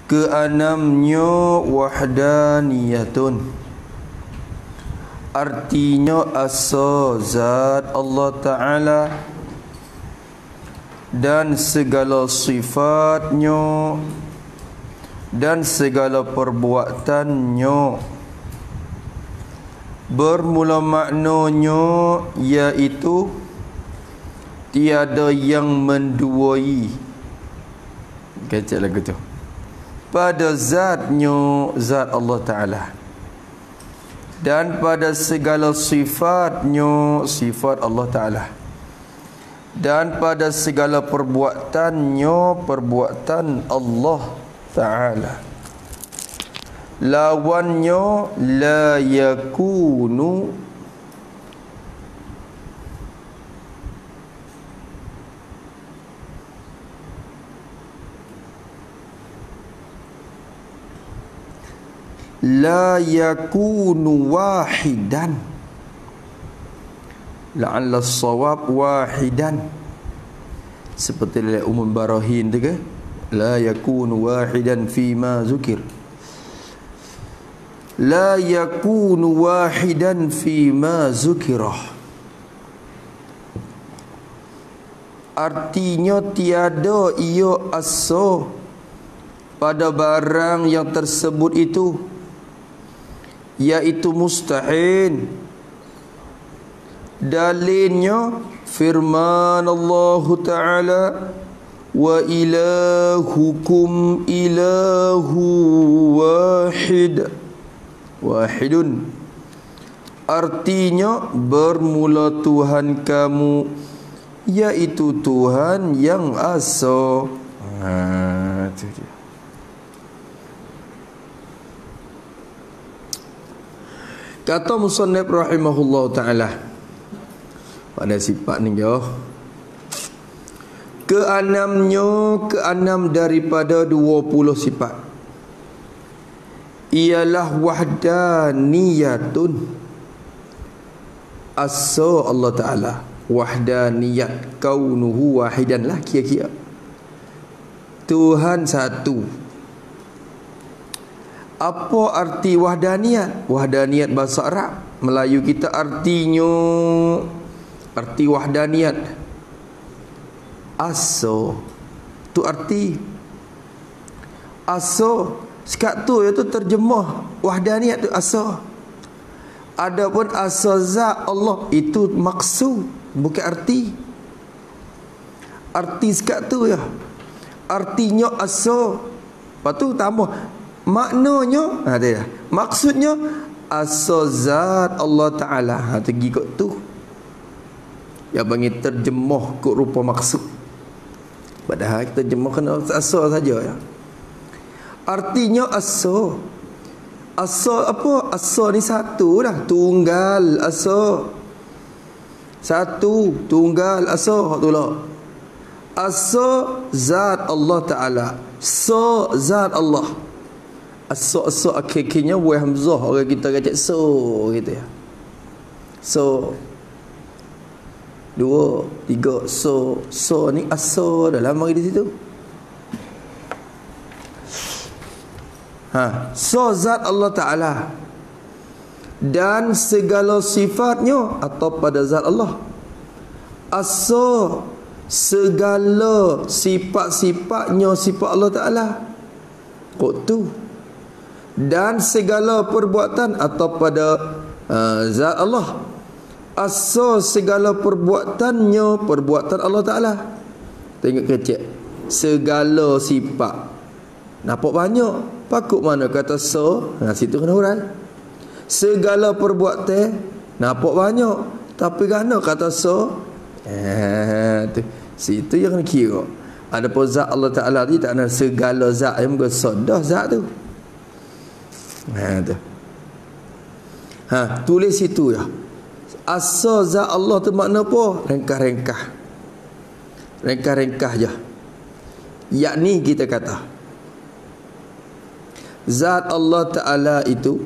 Keenamnya wahdaniyatun, artinya asa zat Allah Ta'ala dan segala sifatnya dan segala perbuatannya. Bermula maknanya iaitu tiada yang menduai. Kecek lagu tu. Pada zatnya, zat Allah Ta'ala, dan pada segala sifatnya, sifat Allah Ta'ala, dan pada segala perbuatannya, perbuatan Allah Ta'ala. Lawannya la yakunu, la yakunu wahidan, la'alla as-sawab wahidan, seperti dalam umum barahin tu ke, la yakunu wahidan fima zukir, la yakunu wahidan fima zukirah. Artinya tiada ia asa pada barang yang tersebut itu, iaitu mustahil. Dalilnya firman Allah Ta'ala, wa ilahukum ilahu wahid, wahidun. Artinya bermula Tuhan kamu, iaitu Tuhan yang asa. Itu dia. Kata musannif rahimahullah ta'ala, pada sifat ni jauh, keenam daripada 20 sifat ialah wahdaniyatun, asa Allah Ta'ala, wahdaniyat, kaunuhu wahidan lah, kira-kira Tuhan satu. Apa arti wahdaniyat? Wahdaniyat bahasa Arab, Melayu kita artinya, arti wahdaniyat asa. Tu arti asa. Sekat tu iaitu terjemah wahdaniyat tu asa. Adapun asa zat Allah itu maksud, bukan arti. Arti sekat tu ya, artinya asa. Lepas tu tambah maknanya, dia maksudnya asa zat Allah Ta'ala. Pergi kot tu yang panggil terjemah kot rupa maksud. Padahal kita terjemah kena asa saja ya. Artinya asa. Asa apa? Asa ni satu dah, tunggal asa. Satu, tunggal asa. Tu lah asa zat Allah Ta'ala, so zat Allah. Asa akhir-akhirnya buah hamzah, orang kita kata so gitu ya. So 2, 3, so ni asa dalam mari di situ. So zat Allah Ta'ala dan segala sifatnya atau pada zat Allah. Asa segala sifat-sifatnya, sifat Allah Ta'ala. Kok tu? Dan segala perbuatan atau pada zat Allah. Asa segala perbuatannya, perbuatan Allah Ta'ala. Tengok kecil, segala sifat. Nampak banyak. Pakuk mana kata so, situ kena hurai. Segala perbuatan, nampak banyak. Tapi kerana kata so, tu, situ yang kena kira. Adapun zat Allah Ta'ala ni tak ada segala zat yang bersodah zat tu. Tu. Tulis situ ya. Asa zat Allah tu makna apa? Rengkah-rengkah. Rengkah-rengkah je. Yakni kita kata zat Allah Ta'ala itu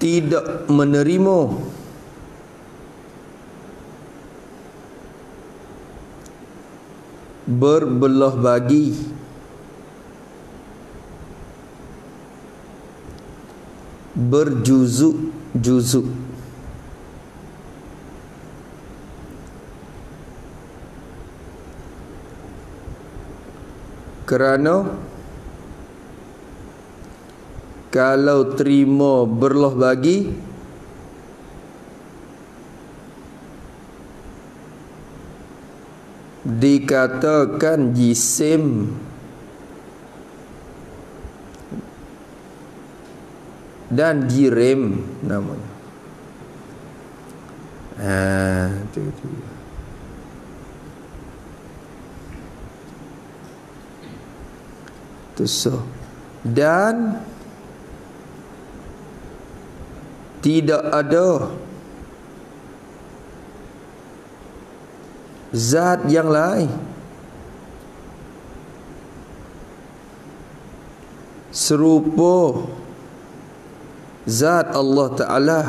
tidak menerima berbelah bagi berjuzuk-juzuk. Kerana kalau terima berlah bagi, dikatakan jisim dan jirim namanya. Tu. So. Dan tidak ada zat yang lain serupa zat Allah Ta'ala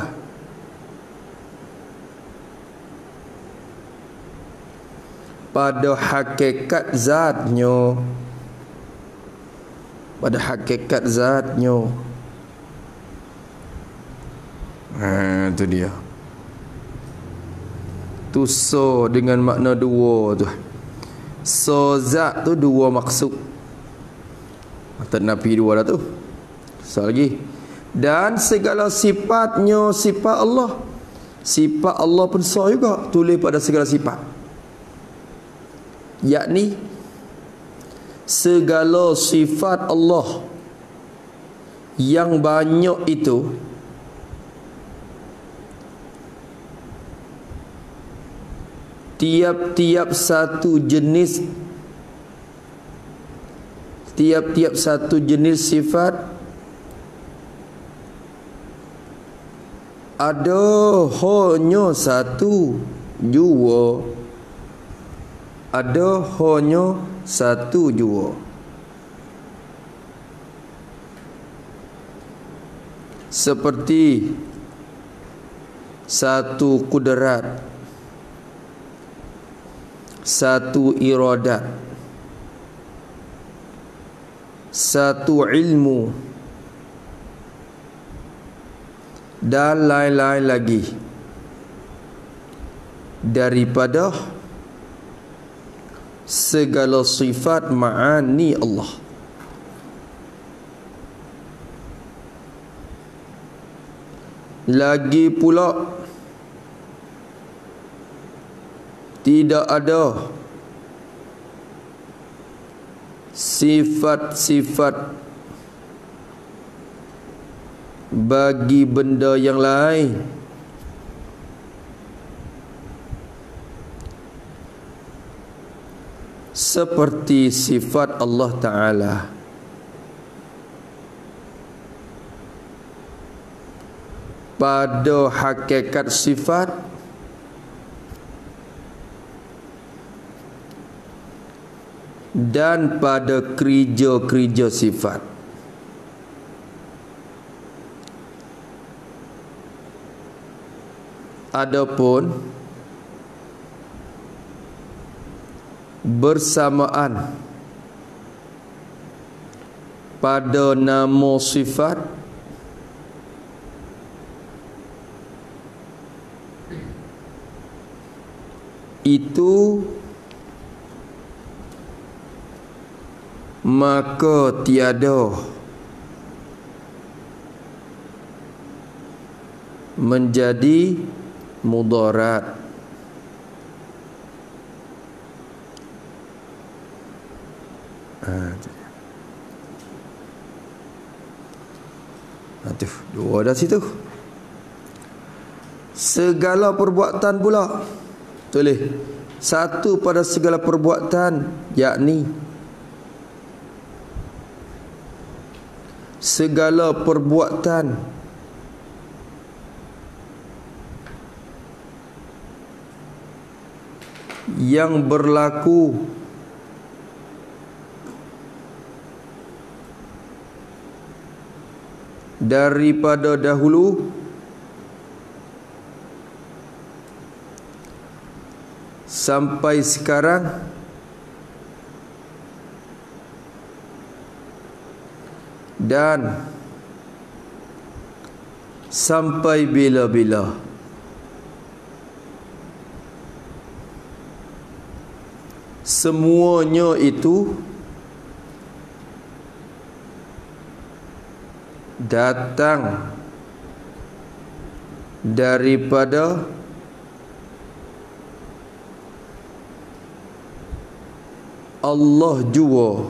pada hakikat zatnya, pada hakikat zatnya. Itu dia. Tu so dengan makna dua tu. So zat tu dua maksud. Tak nafi dua dah tu. So lagi. Dan segala sifatnya sifat Allah. Sifat Allah pun so juga, tulis pada segala sifat. Yakni segala sifat Allah yang banyak itu tiap-tiap satu jenis sifat ada hanya satu jua, ada hanya satu jua. Seperti satu kudrat, satu iradat, satu ilmu, dan lain-lain lagi daripada segala sifat ma'ani Allah. Lagi pula tidak ada sifat-sifat bagi benda yang lain seperti sifat Allah Ta'ala. Pada hakikat sifat dan pada kerja-kerja sifat. Adapun bersamaan pada nama sifat itu, maka tiada menjadi mudarat. Aduh, dua dah situ. Segala perbuatan pula, tulis satu pada segala perbuatan, yakni segala perbuatan yang berlaku daripada dahulu sampai sekarang dan sampai bila-bila. Semuanya itu datang daripada Allah jua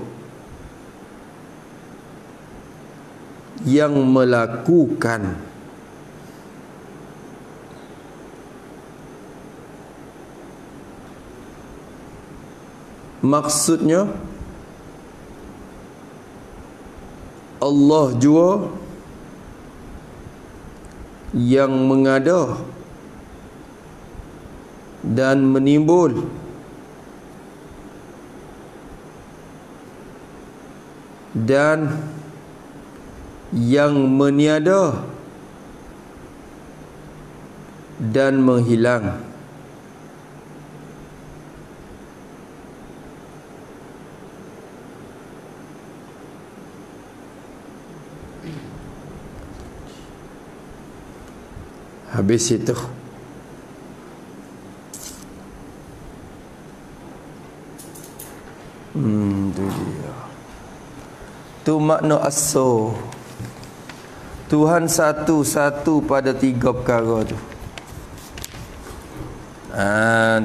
yang melakukan. Maksudnya Allah jua yang mengada dan menimbul dan yang meniada dan menghilang. Habis itu tu dia. Tu makna as-so. Tuhan satu-satu pada tiga perkara tu.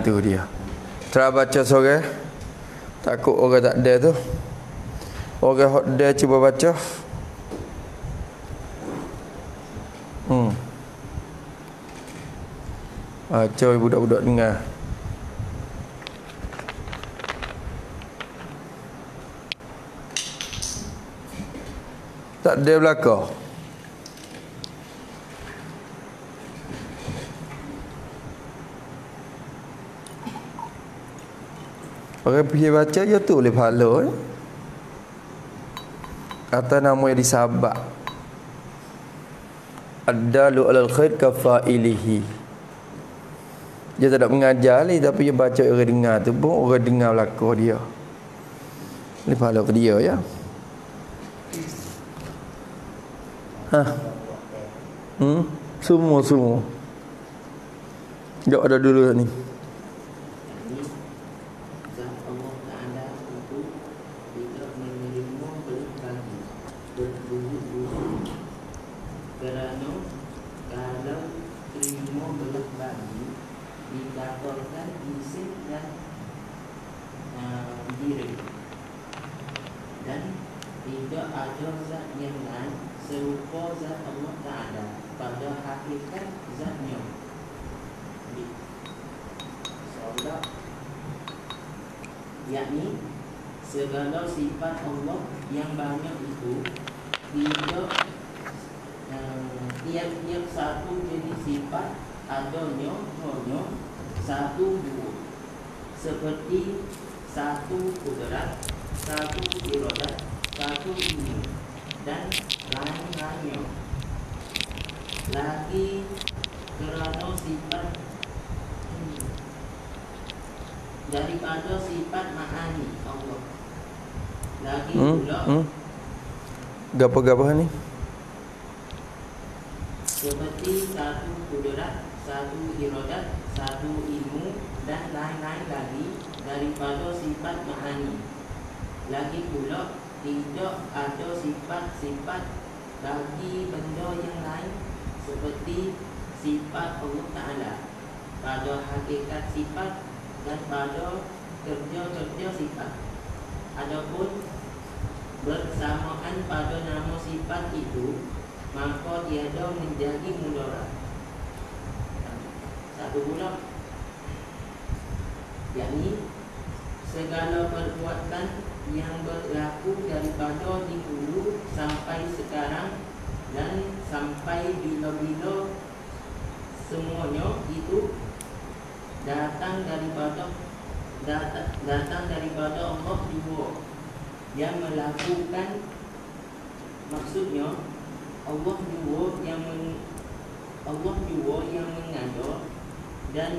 Tu dia. Try baca seorang. Takut orang tak ada tu. Orang hot ada cuba baca. Baca budak-budak dengar. Tak ada belakang. Orang pergi baca je tu boleh pahala. Kata nama yang disabak. Ad-dalu alal khair kafa'ilihi. Dia tak ada mengajar ni, tapi dia baca orang dengar tu pun orang dengar belakang dia. Boleh pahala ke dia ya. Semua. Jom ada dulu ni. Yakni segala sifat Allah yang banyak itu tidak tiap-tiap satu jenis sifat adanya hanya satu dua, seperti satu kudrat, satu iradat, satu ilmu dan lain-lainnya. Lagi kerana sifat daripada sifat ma'ani Allah. Lagi pula Gapa-gapa ni? seperti satu kudrat, satu iradat, satu ilmu dan lain-lain lagi daripada sifat ma'ani. Lagi pula tidak ada sifat-sifat bagi benda yang lain seperti sifat Allah Ta'ala pada hakikat sifat dan pada kerja-kerja sifat. Adapun bersamaan pada nama sifat itu, maka tiada menjadi mudarat. Satu pula, yakni segala perbuatan yang berlaku daripada dahulu sampai sekarang dan sampai bila-bila, semuanya itu datang daripada Allah juga yang melakukan. Maksudnya Allah juga yang mengada dan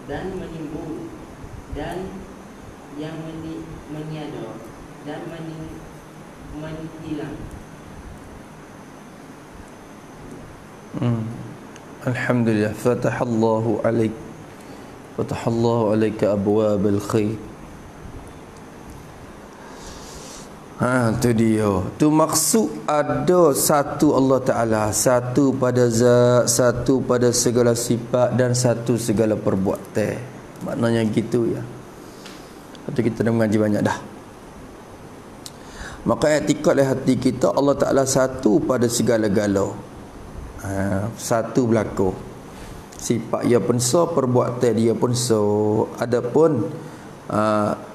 dan menimbul, dan yang meniada, dan menghilang. Alhamdulillah. Fatahallahu alaik. Fatahallahu alaika abwabal khair. Tu dia. Tu maksud ada satu Allah Ta'ala, satu pada zat, satu pada segala sifat, dan satu segala perbuatan. Maknanya gitu ya. Lepas kita dah mengaji banyak dah. Maka i'tikadlah hati kita Allah Ta'ala satu pada segala-gala. Satu berlaku. Sifat dia pun so, perbuatan dia pun so. Adapun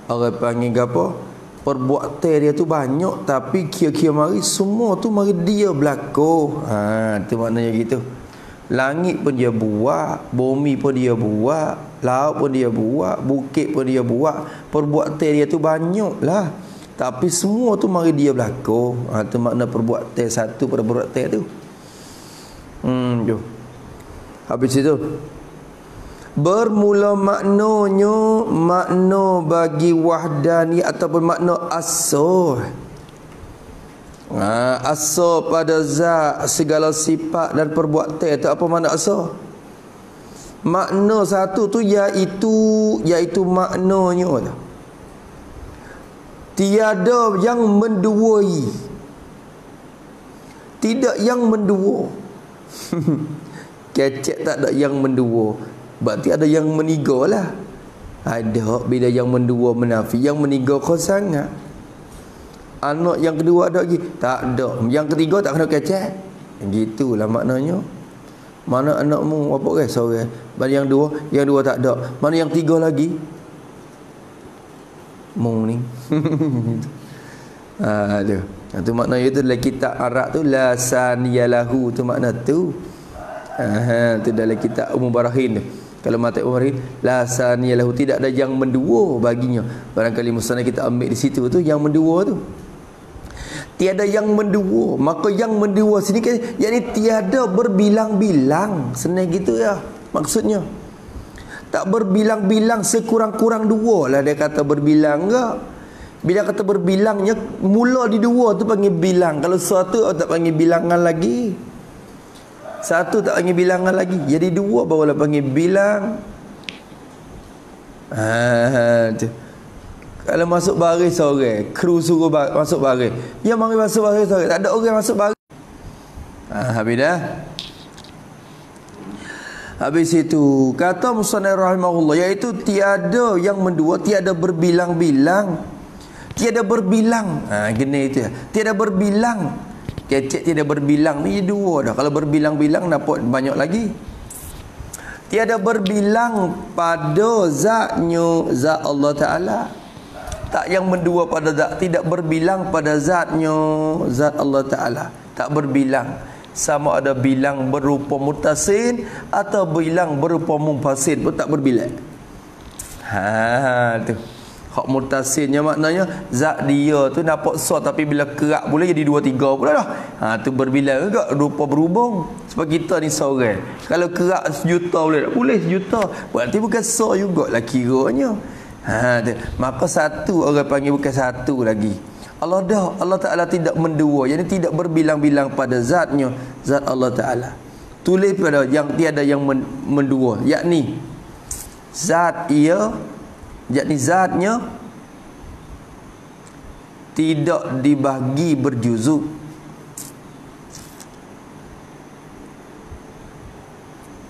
orang panggil apa? Perbuatan dia tu banyak, tapi kira-kira mari semua tu mari dia berlaku. Tu maknanya gitu. Langit pun dia buat, bumi pun dia buat, laut pun dia buat, bukit pun dia buat. Perbuatan dia tu banyak lah, tapi semua tu mari dia berlaku. Tu makna perbuatan satu pada perbuatan tu. Habis itu bermula maknanya makna bagi wahdani ataupun makna asal. Asal pada zat segala sifat dan perbuatan itu apa makna asal? Makna satu tu iaitu maknanya tiada yang menduai, tidak yang mendua. Kecek tak ada yang mendua, berarti ada yang meniga lah. Ada bila yang mendua menafi, yang meniga kau sangat. Anak yang kedua ada lagi? Tak ada. Yang ketiga tak kena kecek. Gitulah maknanya. Mana anakmu apa guys seorang? Mana yang dua tak ada. Mana yang tiga lagi? Mung ni. Aduh. Itu maknanya itu dalam kitab Arab tu la saniyalahu tu makna tu. Tu dalam kitab Barahin tu. Kalau mata Barahin la saniyalahu, tidak ada yang mendua baginya. Barangkali musnad kita ambil di situ tu yang mendua tu. Tiada yang mendua. Maka yang mendua sini kan yakni tiada berbilang-bilang. Senang gitu ya maksudnya. Tak berbilang-bilang, sekurang-kurang dua lah dia kata berbilang enggak. Bila kata berbilangnya mula di dua tu panggil bilang. Kalau satu tak panggil bilangan lagi. Satu tak panggil bilangan lagi. Jadi dua barulah panggil bilang. Tu. Kalau masuk baris sore, kru suruh masuk baris. Ya mari masuk baris sore. Tak ada orang masuk baris. Habis dah. Habis itu kata musannif rahimahullah, iaitu tiada yang mendua, tiada berbilang-bilang. Tiada berbilang. Gini itu ya. Tiada berbilang. Kecek tidak berbilang ni dua dah. Kalau berbilang-bilang nampak banyak lagi. Tiada berbilang pada zatnya, zat Allah Ta'ala. Tak yang mendua pada zat, tidak berbilang pada zatnya, zat Allah Ta'ala. Tak berbilang. Sama ada bilang berupa mutasin atau bilang berupa mumpasin pun tak berbilang. Tu. Hak mutasinnya maknanya zat dia tu nampak so, tapi bila kerak pula jadi 2 3 pula dah. Tu berbilang juga, rupa berhubung. Sebab kita ni seorang, kalau kerak 1 juta boleh 1 juta, berarti bukan so jugalah kiranya. Tu. Maka satu orang panggil bukan satu lagi. Allah Ta'ala tidak mendua, yakni tidak berbilang-bilang pada zatnya, zat Allah Ta'ala. Tulis pada yang tiada yang mendua, yakni zat ia, yakni zatnya tidak dibagi berjuzuk.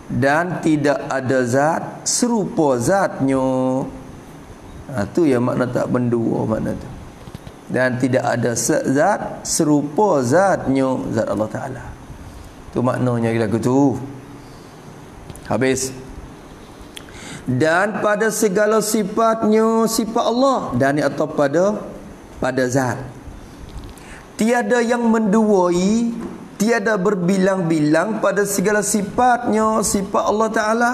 Dan tidak ada zat serupa zatnya. Tu yang makna tak mendua makna tu. Dan tidak ada zat serupa zatnya, zat Allah Ta'ala. Tu maknanya lagu tu. Habis. Dan pada segala sifatnya, sifat Allah, dan atau pada zat. Tiada yang menduai, tiada berbilang-bilang pada segala sifatnya, sifat Allah Ta'ala.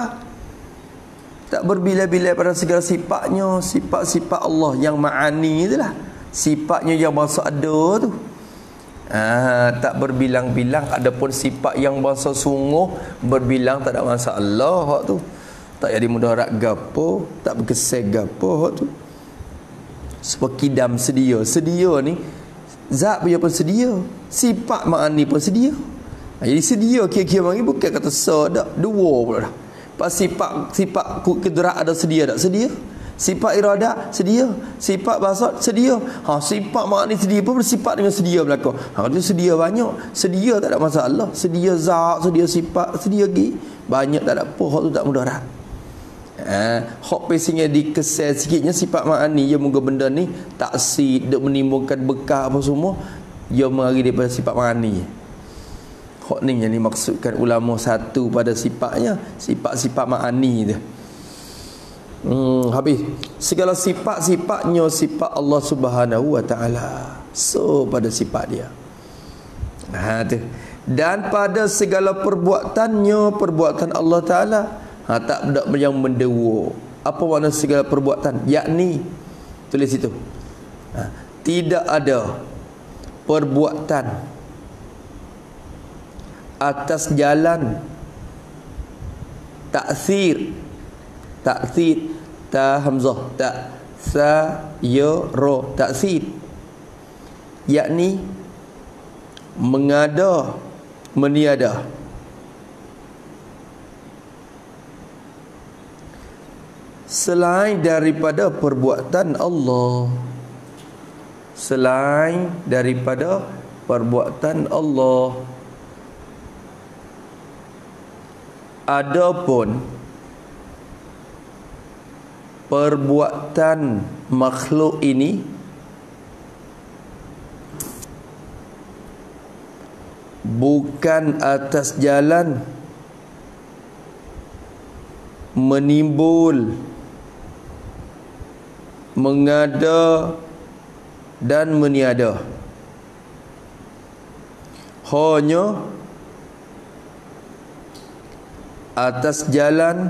Tak berbilang-bilang pada segala sifatnya, sifat-sifat Allah yang ma'ani itulah. Sifatnya yang bahasa ada tu. Tak berbilang-bilang. Adapun sifat yang bahasa sungguh berbilang tak ada masalah tu. Tak jadi mudarat gapo, tak berkesan gapo hak tu. Sebab kidam sedia. Sedia ni zat dia pun sedia, sifat ma'ani pun sedia. Jadi sedia kira-kira mari bukan kata dak dua pula dah. Pas sifat kudrat ada sedia tak? Sedia. Sifat iradah sedia, sifat basat sedia. Sifat ma'ani sedia pun bersifat dengan sedia belaka. Kalau sedia banyak, sedia tak ada masalah. Sedia zat, sedia sifat, sedia gi. Banyak tak ada apa, hak tu tak mudarat. Hak pesingnya dikesan sikitnya sifat ma'ani ya moga benda ni taksir dak menimbulkan bekas apa semua ya mari daripada sifat ma'ani. Hak ni yang dimaksudkan ulama satu pada sifatnya, sifat-sifat ma'ani tu. Habis segala sifat-sifatnya sifat Allah Subhanahu wa taala. So pada sifat dia. Tu. Dan pada segala perbuatannya perbuatan Allah taala tak ada yang mendua. Apa makna segala perbuatan? Yakni tulis itu. Tidak ada perbuatan atas jalan taksir ta hamzah ta sa ya ra taksir, yakni mengada meniada selain daripada perbuatan Allah, selain daripada perbuatan Allah. Adapun perbuatan makhluk ini bukan atas jalan menimbul, mengada dan meniada, hanya atas jalan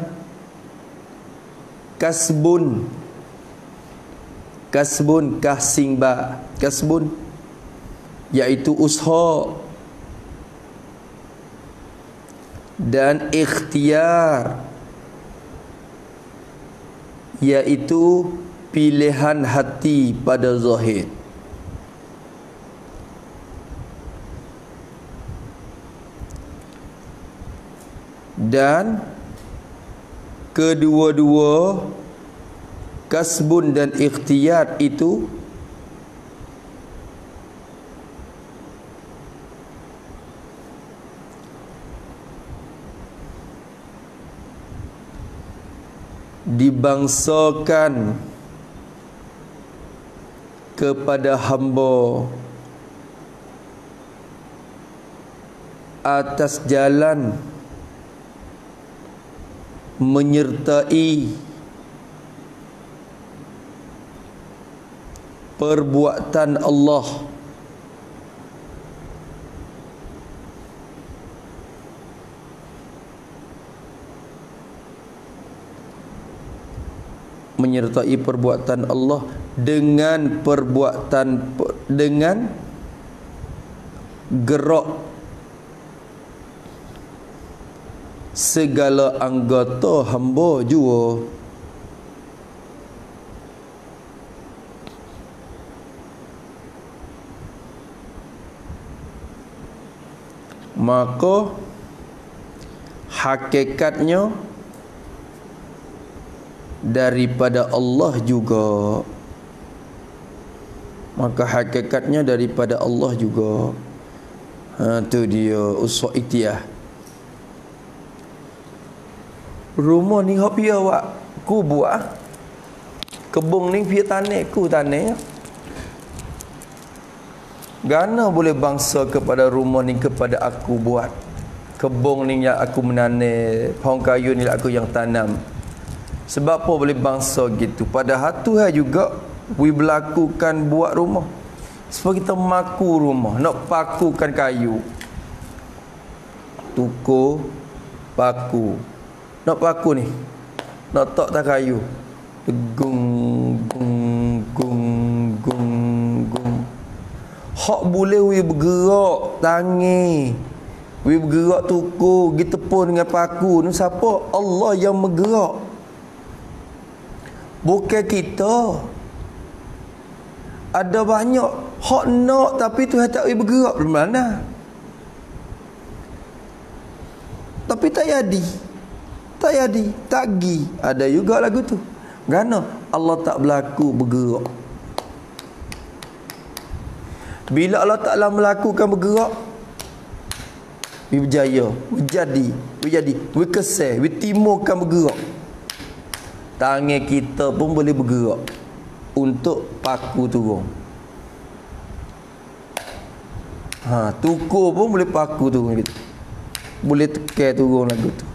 kasbun kasingba kasbun, iaitu usaha, dan ikhtiar, iaitu pilihan hati pada zahir. Dan kedua-dua kasbun dan ikhtiar itu dibangsakan kepada hamba atas jalan menyertai perbuatan Allah, menyertai perbuatan Allah dengan gerak segala anggota hamba jua. Maka hakikatnya daripada Allah juga. Maka hakikatnya daripada Allah juga. Tu dia usul ikhtiar. Rumah ni hak pia awak ku buat. Kebun ni pia tanah ku tanah. Gana boleh bangsa kepada rumah ni kepada aku buat. Kebun ni yang aku menanam, pohon kayu ni aku yang tanam. Sebab apa boleh bangsa gitu? Padahal Tuhan juga berlakukan buat rumah. Sebab kita maku rumah, nak pakukan kayu. Tukur, paku. Nak paku ni, nak tak tak kayu. Gung, gung, gung, gung, gung. Hak boleh bergerak tangi. We bergerak tuku, kita pun dengan paku. Ni siapa? Allah yang bergerak. Bukan kita. Ada banyak hak nak tapi Tuhan tak boleh bergerak dari mana. Tapi tak jadi. Tak jadi, tak gi. Ada juga lagu tu. Kerana Allah tak berlaku bergerak. Bila Allah Ta'ala melakukan bergerak, we berjaya, we jadi, we kesal, we timurkan bergerak. Tangan kita pun boleh bergerak untuk paku turun. Tukur pun boleh paku turun gitu. Boleh tekan turun lagu tu.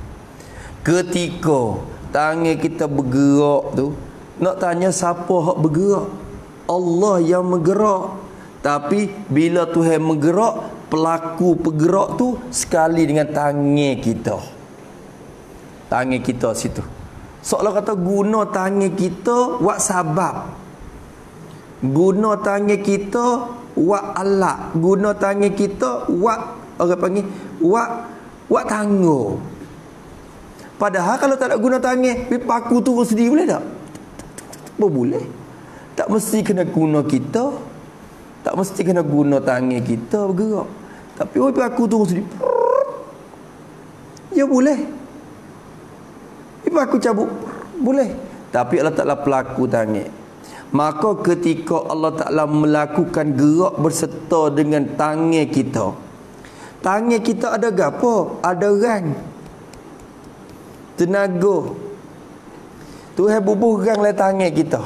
Ketika tangan kita bergerak tu, nak tanya siapa hak bergerak? Allah yang bergerak. Tapi bila Tuhan bergerak, pelaku penggerak tu sekali dengan tangan kita. Tangan kita situ. Seolah kata guna tangan kita buat sabab. Guna tangan kita buat alat. Guna tangan kita buat, orang panggil, buat tangga. Padahal kalau tak nak guna tangan, paku turun sendiri boleh tak? Boleh. Tak mesti kena guna kita. Tak mesti kena guna tangan kita bergerak. Tapi paku turun sendiri. Ya boleh. Paku cabut. Boleh. Tapi Allah Ta'ala pelaku tangan. Maka ketika Allah Ta'ala melakukan gerak berserta dengan tangan kita. Tangan kita ada gapo? Ada rang. Tenaga. Tuhan bubuh rang dalam tangan kita.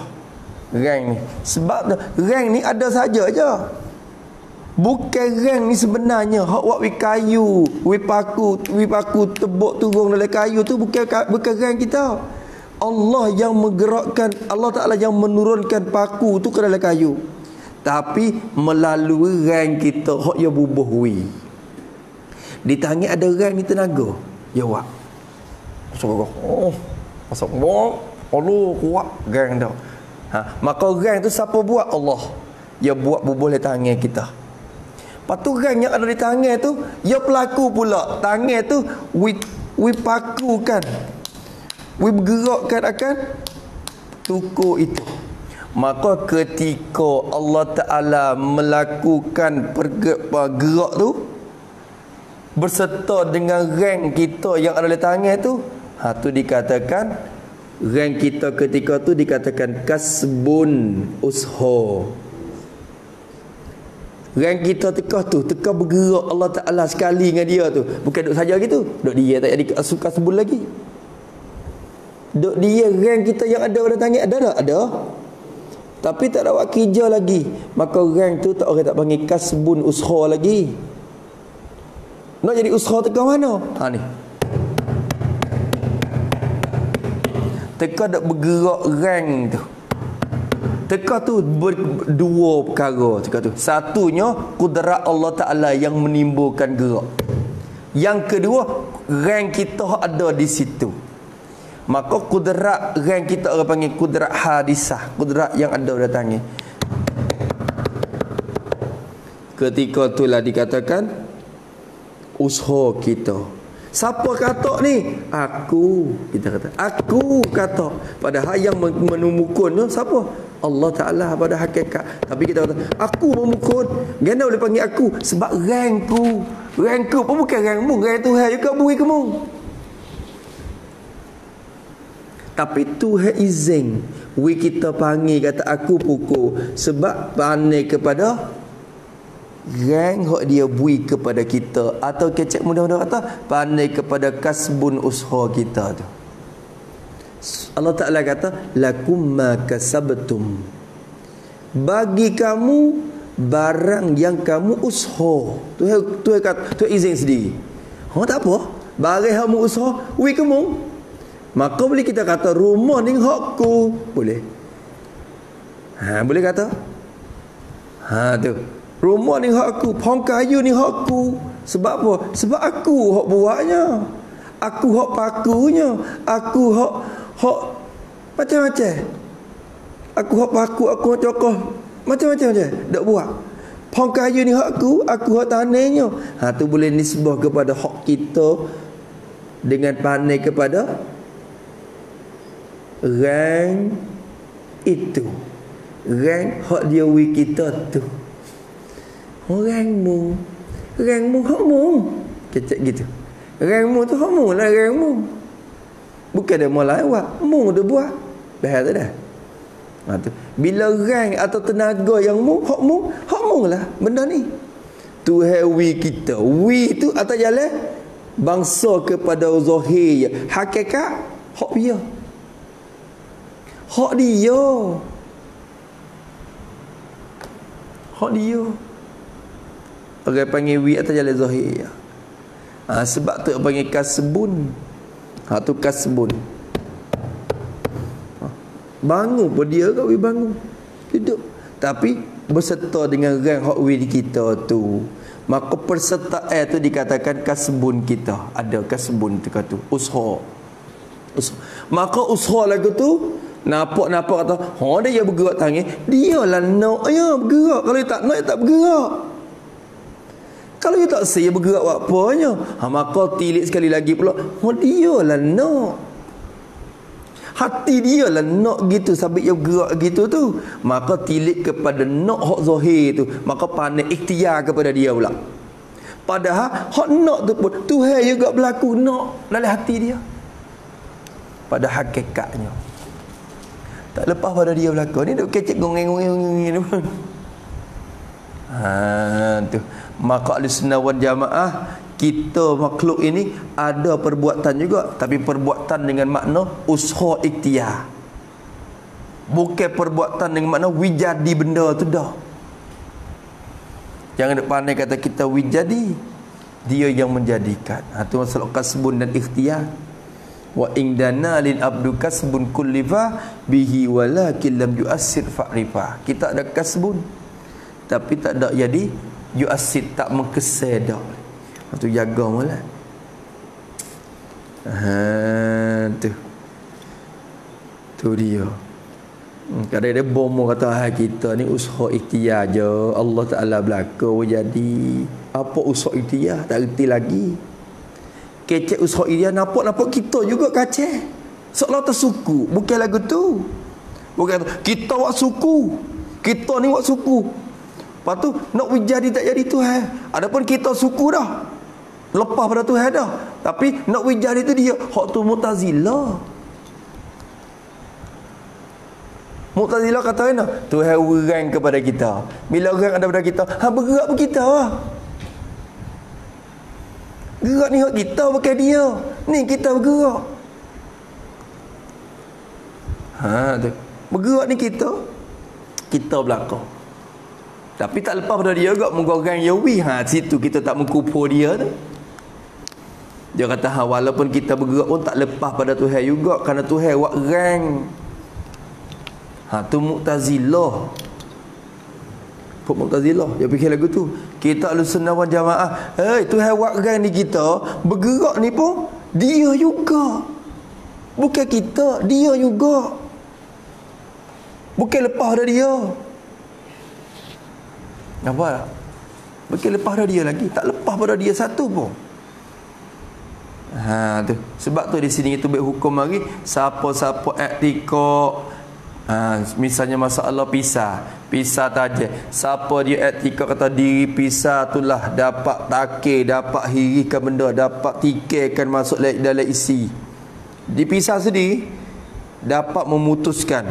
Rang ni. Sebab tu, rang ni ada saja je. Bukan rang ni sebenarnya hak buat wi kayu, wi paku tebuk turun dalam kayu tu bukan rang kita. Allah yang menggerakkan, Allah Ta'ala yang menurunkan paku tu ke dalam kayu. Tapi melalui rang kita hak yang bubuh wi. Di tangan ada rang ni tenaga. Ya wak. Masuk Allah kuat rang dah. Maka rang tu siapa buat? Allah. Dia buat bubuh dalam tangan kita. Lepas tu rang yang ada di tangan tu, dia pelaku pula. Tangan tu we pakukan. We bergerakkan akan tukur itu. Maka ketika Allah Ta'ala melakukan gerak tu berserta dengan rang kita yang ada di tangan tu, tu dikatakan rang kita ketika tu dikatakan kasbun usha. Rang kita teka bergerak Allah Ta'ala sekali dengan dia tu. Bukan duduk saja gitu. Duduk dia tak jadi kasbun lagi. Duduk dia rang kita yang ada pada tangan ada tak? Ada. Tapi tak ada buat kerja lagi. Maka rang tu tak orang tak panggil kasbun usha lagi. Nak jadi usha teka mana? Ni. Teka dak bergerak rang tu. Teka tu dua perkara teka tu. Satunya kudrat Allah Ta'ala yang menimbulkan gerak. Yang kedua, rang kita ada di situ. Maka kudrat rang kita orang panggil kudrat hadisah, kudrat yang ada pada tangan. Ketika itulah dikatakan usaha kita. Siapa kata ni? Aku. Kita kata aku kata. Padahal yang menumukun tu siapa? Allah Ta'ala pada hakikat. Tapi kita kata aku memukul. Kenapa boleh panggil aku? Sebab rangku. Rangku pun bukan rangmu. Rang Tuhan juga beri kamu. Tapi Tuhan izin we kita panggil kata aku pukul. Sebab pandai kepada rang hak dia beri kepada kita. Atau kecek mudah-mudah kata pandai kepada kasbun usaha kita tu. Allah Ta'ala kata lakum ma kasabtum, bagi kamu barang yang kamu usaha. Tuhan kata Tuhan izin sendiri. Tak apa, barang kamu usaha we kamu. Maka boleh kita kata rumah ni hakku. Boleh. Boleh kata. Tu. Rumah ni hakku, pohon kayu ni hakku. Sebab apa? Sebab aku hak buatnya. Aku hak pakunya. Aku hak macam-macam. Aku hak paku, aku hak cokoh. Macam-macam je. Tak buat. Pohon kayu ni hak aku hak tanahnya. Tu boleh nisbah kepada hak kita dengan pandai kepada rang itu. Rang hak dia wi kita tu. Rangmu hakmu. Kecek gitu. Rangmu tu hakmu lah rangmu. Bukan dia mulai awak. Mu dia buat. Bahaya tu dah. Tu. Bila rang atau tenaga yang hakmu lah benda ni. Tuhan wi kita. Wi tu atas jalan bangsa kepada zahir. Hakikat hak dia. Hak dia. Hak dia. Orang panggil wi atas jalan zahir. Sebab tu panggil kasbun. Tu kasbun. Bangun pun dia kat wi bangun. Hidup. Tapi berserta dengan rang hak wi di kita tu. Maka persertaan tu dikatakan kasbun kita. Ada kasbun tu kata usaha. Maka usaha lagu tu nampak kata, dia bergerak tangan. Dia lah nak bergerak. Kalau dia tak nak, dia tak bergerak. Kalau dia tak saya bergerak buat apanya. Maka tilik sekali lagi pula. Dia lah nak. Hati dia lah nak gitu sampai dia bergerak gitu tu. Maka tilik kepada nak hak zahir tu. Maka pandai ikhtiar kepada dia pula. Padahal hak nak tu pun Tuhan juga berlaku nak dalam hati dia. Pada hakikatnya tak lepas pada dia berlaku. Ni duk kecek gongeng-gongeng pun. Tu. Maka Ahlussunnah wal Jamaah, kita makhluk ini ada perbuatan juga, tapi perbuatan dengan makna usaha ikhtiar. Bukan perbuatan dengan makna wijadi benda tu dah. Jangan duk pandai kata kita wijadi, dia yang menjadikan. Tu masalah kasbun dan ikhtiar. Wa indana lil abdu kasbun kullifa bihi walakin lam yu'assir fa'rifa. Kita ada kasbun tapi tak ada jadi yu'assir, tak mengkesed dak. Tu jaga malah. Tu dia. Kadang dia bomo kata kita ni usaha ikhtiar je. Allah Taala belaka jadi. Apa usaha ikhtiar tak reti lagi. Kecek usaha ikhtiar nampak kita juga kacau. Seolah tersuku. Bukan lagu tu. Bukan kita buat suku. Kita ni buat suku. Lepas tu nak jadi tak jadi Tuhan. Adapun kita suku dah. Lepas pada Tuhan dah. Tapi nak jadi tu dia. Hak tu Mu'tazilah. Mu'tazilah kata mana? Tuhan orang kepada kita. Bila orang ada pada kita, bergerak pun kita lah. Gerak ni hak kita bukan dia. Ni kita bergerak. Tu. Bergerak ni kita. Kita belakang. Tapi tak lepas pada dia juga menggoreng yawi. Situ kita tak mengkupur dia tu. Dia kata walaupun kita bergerak pun tak lepas pada Tuhan juga, kerana Tuhan buat rang. Tu Mu'tazilah. Mu'tazilah dia fikir lagu tu. Kita Ahlussunnah wal Jamaah, Tuhan buat rang ni kita, bergerak ni pun dia juga. Bukan kita, dia juga. Bukan lepas pada dia. Nampak? Bukan lepas pada dia lagi, tak lepas pada dia satu pun. Tu. Sebab tu di sini kita buat hukum lagi, siapa-siapa i'tikad, misalnya masalah pisah taja. Siapa dia i'tikad kata diri pisah itulah dapat takir, dapat hirikan benda, dapat tikirkan masuk dalam isi. Dipisah sendiri dapat memutuskan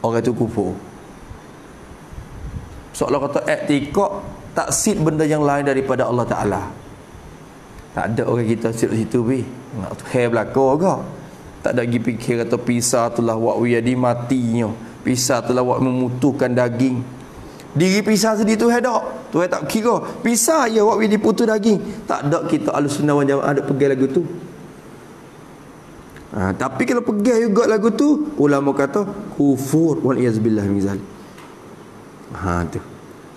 orang itu kufur. Seolah kata i'tikad taksid benda yang lain daripada Allah Ta'ala. Tak ada orang kita situ bi. Nak tu hair belaka ke? Tak ada lagi fikir kata pisah itulah wak wiyadi matinya. Pisah itulah wak memutuhkan daging. Diri pisah sendiri tu hendak. Tu tak kira. Pisah ya wak wiyadi putus daging. Tak ada kita Ahlussunnah wal Jamaah ada pegang lagu tu. Tapi kalau pegang juga lagu tu, ulama kata kufur wal iyazbillah min zalik. Tu.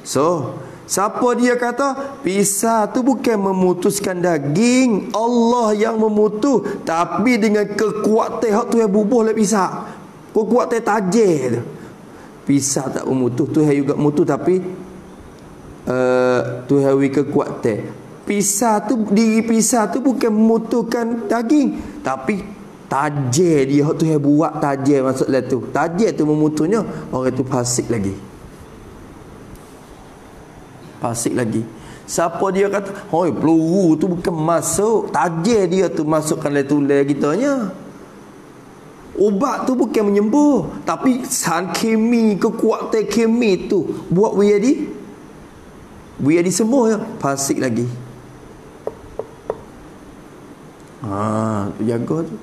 So, siapa dia kata pisah tu bukan memutuskan daging, Allah yang memutus, tapi dengan kekuatan hak tu yang bubuh lah pisah. Kekuatan tajir tu. Pisah tak memutus, Tuhan juga mutus, tapi Tuhan wi kekuatan. Pisah tu, diri pisah tu bukan memutuhkan daging, tapi tajir dia Tuhan buat tajir masuk dalam tu. Tajir tu memutuhnya, orang tu fasik lagi. Fasik lagi. Siapa dia kata, "Hoi, peluru tu bukan masuk, tajir dia tu masukkan dalam tulang kita nya." Ubat tu bukan menyembuh, tapi san kemi, kekuatan kemi tu buat we jadi sembuh ya, fasik lagi. Jaga tu.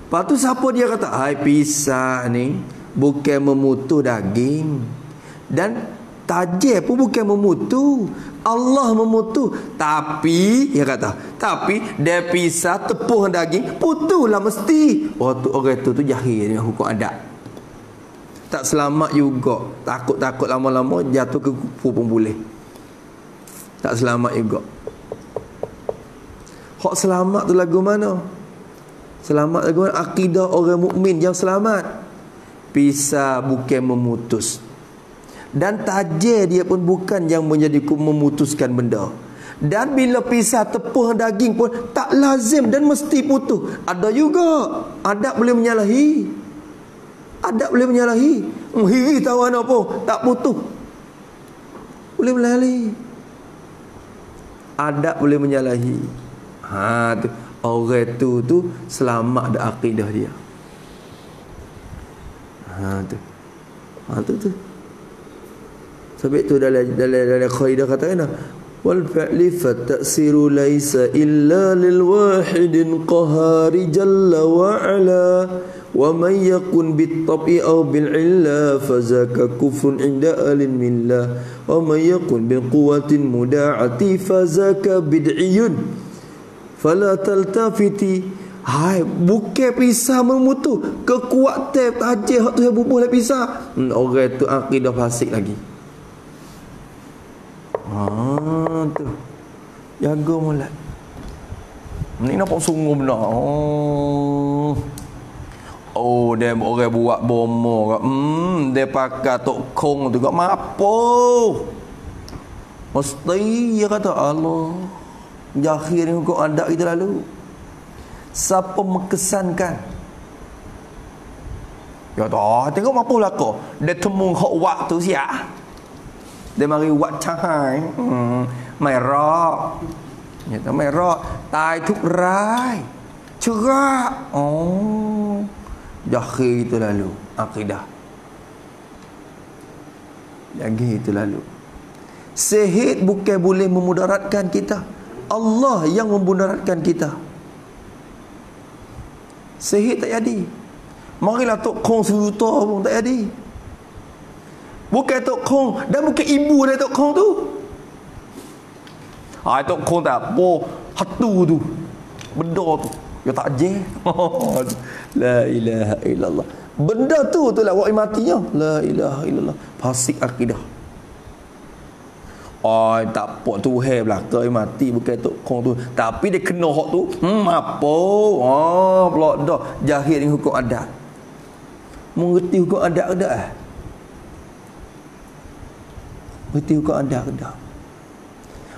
Lepas tu siapa dia kata, "Hai, pisah ni bukan memutuh daging, dan tajir pun bukan memutuh, Allah memutuh, tapi dia kata, tapi dia pisah tepuh daging, putuhlah mesti." Orang tu jahil dengan hukum adat. Tak selamat juga. Takut-takut lama-lama jatuh ke kufur pun boleh. Tak selamat juga. Hak selamat tu lagu mana? Selamat lagu mana? Akidah orang mukmin yang selamat. Pisah bukan memutus. Dan tajir dia pun bukan yang menjadi memutuskan benda. Dan bila pisah tepuh daging pun tak lazim dan mesti putus. Ada juga adab boleh menyalahi. Adab boleh menyalahi. Hiri tahu apa, tak putus, boleh menyalahi. Adab boleh menyalahi. Tu orang tu selamat dah akidah dia. Tu. Sebab tu dalam kaidah katakan, wal fa'li fa ta'siru laisa illa lil wahidin qahari jalla wa ala, wa man yakun bit tabi aw bil illa fazaka kufrun inda alin millah, wa man yakun bil quwwatin muda'ati fazaka bid'iyun fala taltafiti. Hai, bukan pisah memutuh, kekuatan tajir hak tu yang bubuh lah pisah. Orang tu akidah fasik lagi. Tu jaga molek. Ni nampak sungguh benar. Dia orang buat bomo kat. Dia pakai tok kong tu kat mapo. Mesti dia kata, Allah, jahil ni kau ada kita lalu. Siapa mengesankan? Ya tak, tengok mapo lah kau. Dia temu hak waktu siap. Dia mari buat cahai. Merah. Ya tak merah. Tai thuk rai. Cerak. Jahil itu lalu. Akidah. Jahil itu lalu. Sihir bukan boleh memudaratkan kita. Allah yang memudaratkan kita. Sihir tak jadi. Marilah Tok Kong sejuta pun tak jadi. Bukan Tok Kong dan bukan ibu dia Tok Kong tu. Tok Kong tak apa, hatu tu, benda tu dia tak je. La ilaha illallah. Benda tu lah wak matinya. La ilaha illallah. Fasik akidah. Tak apa tu belaka mati bukan Tok Kong tu, tapi dia kena hak tu. Apa? Pula dah jahil dengan hukum adat. Mengerti hukum adat ke dak? Mengerti hukum adat ke dak?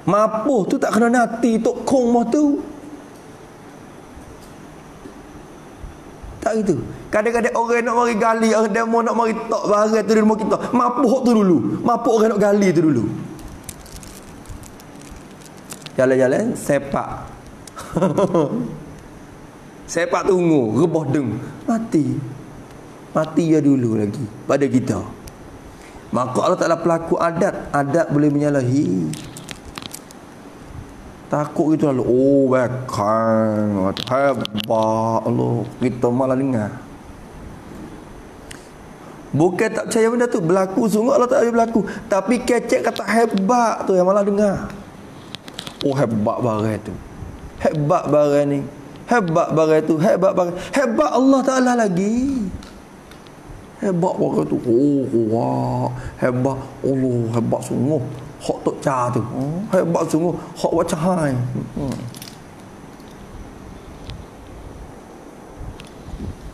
Mapuh tu tak kena nati Tok Kong mah tu. Tak gitu. Kadang-kadang orang nak mari gali, dia mau nak mari tok barang tu di rumah kita. Mapuh tu dulu. Mapuh orang nak gali tu dulu. Jalan-jalan sepak. Sepak tunggu, rebah deng. Mati ya dulu lagi pada kita. Maka Allah Ta'ala pelaku adat boleh menyalahi. Takut gitu lalu. Bahkan hebat Allah, kita malah dengar. Bukan tak percaya benda tu berlaku, sungguh Allah tak ada berlaku, tapi kecek kata hebat tu yang malah dengar. Hebat barang tu. Hebat barang ni. Hebat barang tu. Hebat barang. Hebat Allah Ta'ala lagi. Hebat barang tu. Wah. Hebat Allah. Hebat sungguh. Hak tok ca tu. Hebat sungguh. Hak wacahai.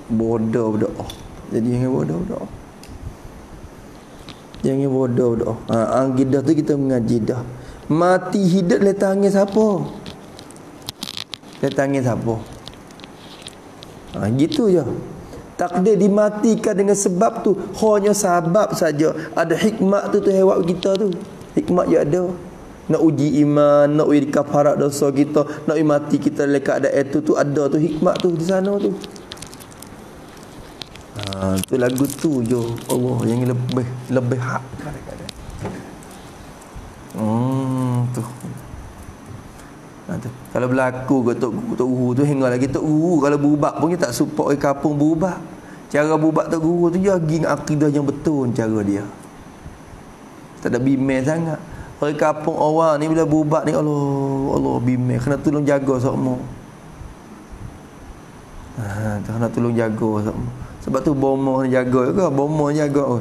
Bodoh. Jadi yang bodoh. Jangan bodoh dah. Akidah tu kita mengaji dah. Mati hidup le tangan siapa? Le tangan siapa? Gitu je. Takdir dimatikan dengan sebab tu. Hanya sebab saja. Ada hikmat tu hewan kita tu. Hikmat je ada. Nak uji iman, nak uji kafarat dosa kita, nak uji mati kita dalam keadaan tu ada tu hikmat tu di sana tu. Tu lagu tu je Allah yang lebih hak kadang-kadang. Tu. Tu. Kalau berlaku ke tok guru tu hingga lagi tok guru kalau berubah pun dia tak support orang kampung berubah. Cara berubah tok guru tu dia pergi dengan akidah yang betul cara dia. Tak ada bimbang sangat. Orang kampung orang ni bila berubah ni Allah bimbang kena tolong jaga semua. Kena tolong jaga semua. Sebab tu bomoh ni jaga juga, bomoh jaga.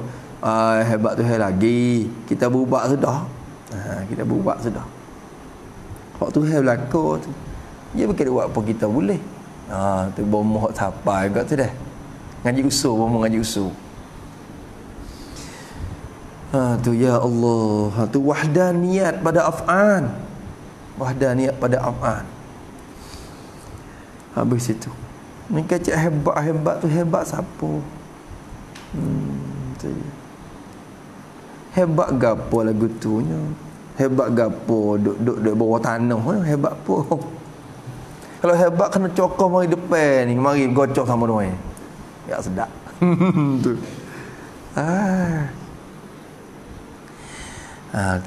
Hebat tu lagi. Kita berubah sudah. Kita berubah sudah. Hak tu berlaku tu. Dia bukan buat apa kita boleh. Tu bomoh hak sampai juga tu dah. Ngaji usul, bomoh ngaji usul. Tu ya Allah. Tu wahdaniyat pada af'an. Wahdaniyat pada af'an. Habis itu. Ni kacak hebat tu hebat siapa? Tu ya. Hebat gapo lagu tu nya. Hebat gapo duk bawah tanah hebat apa? Kalau hebat kena cokor mari depan ni, mari gocok sama dia. Ya sedap. Tu.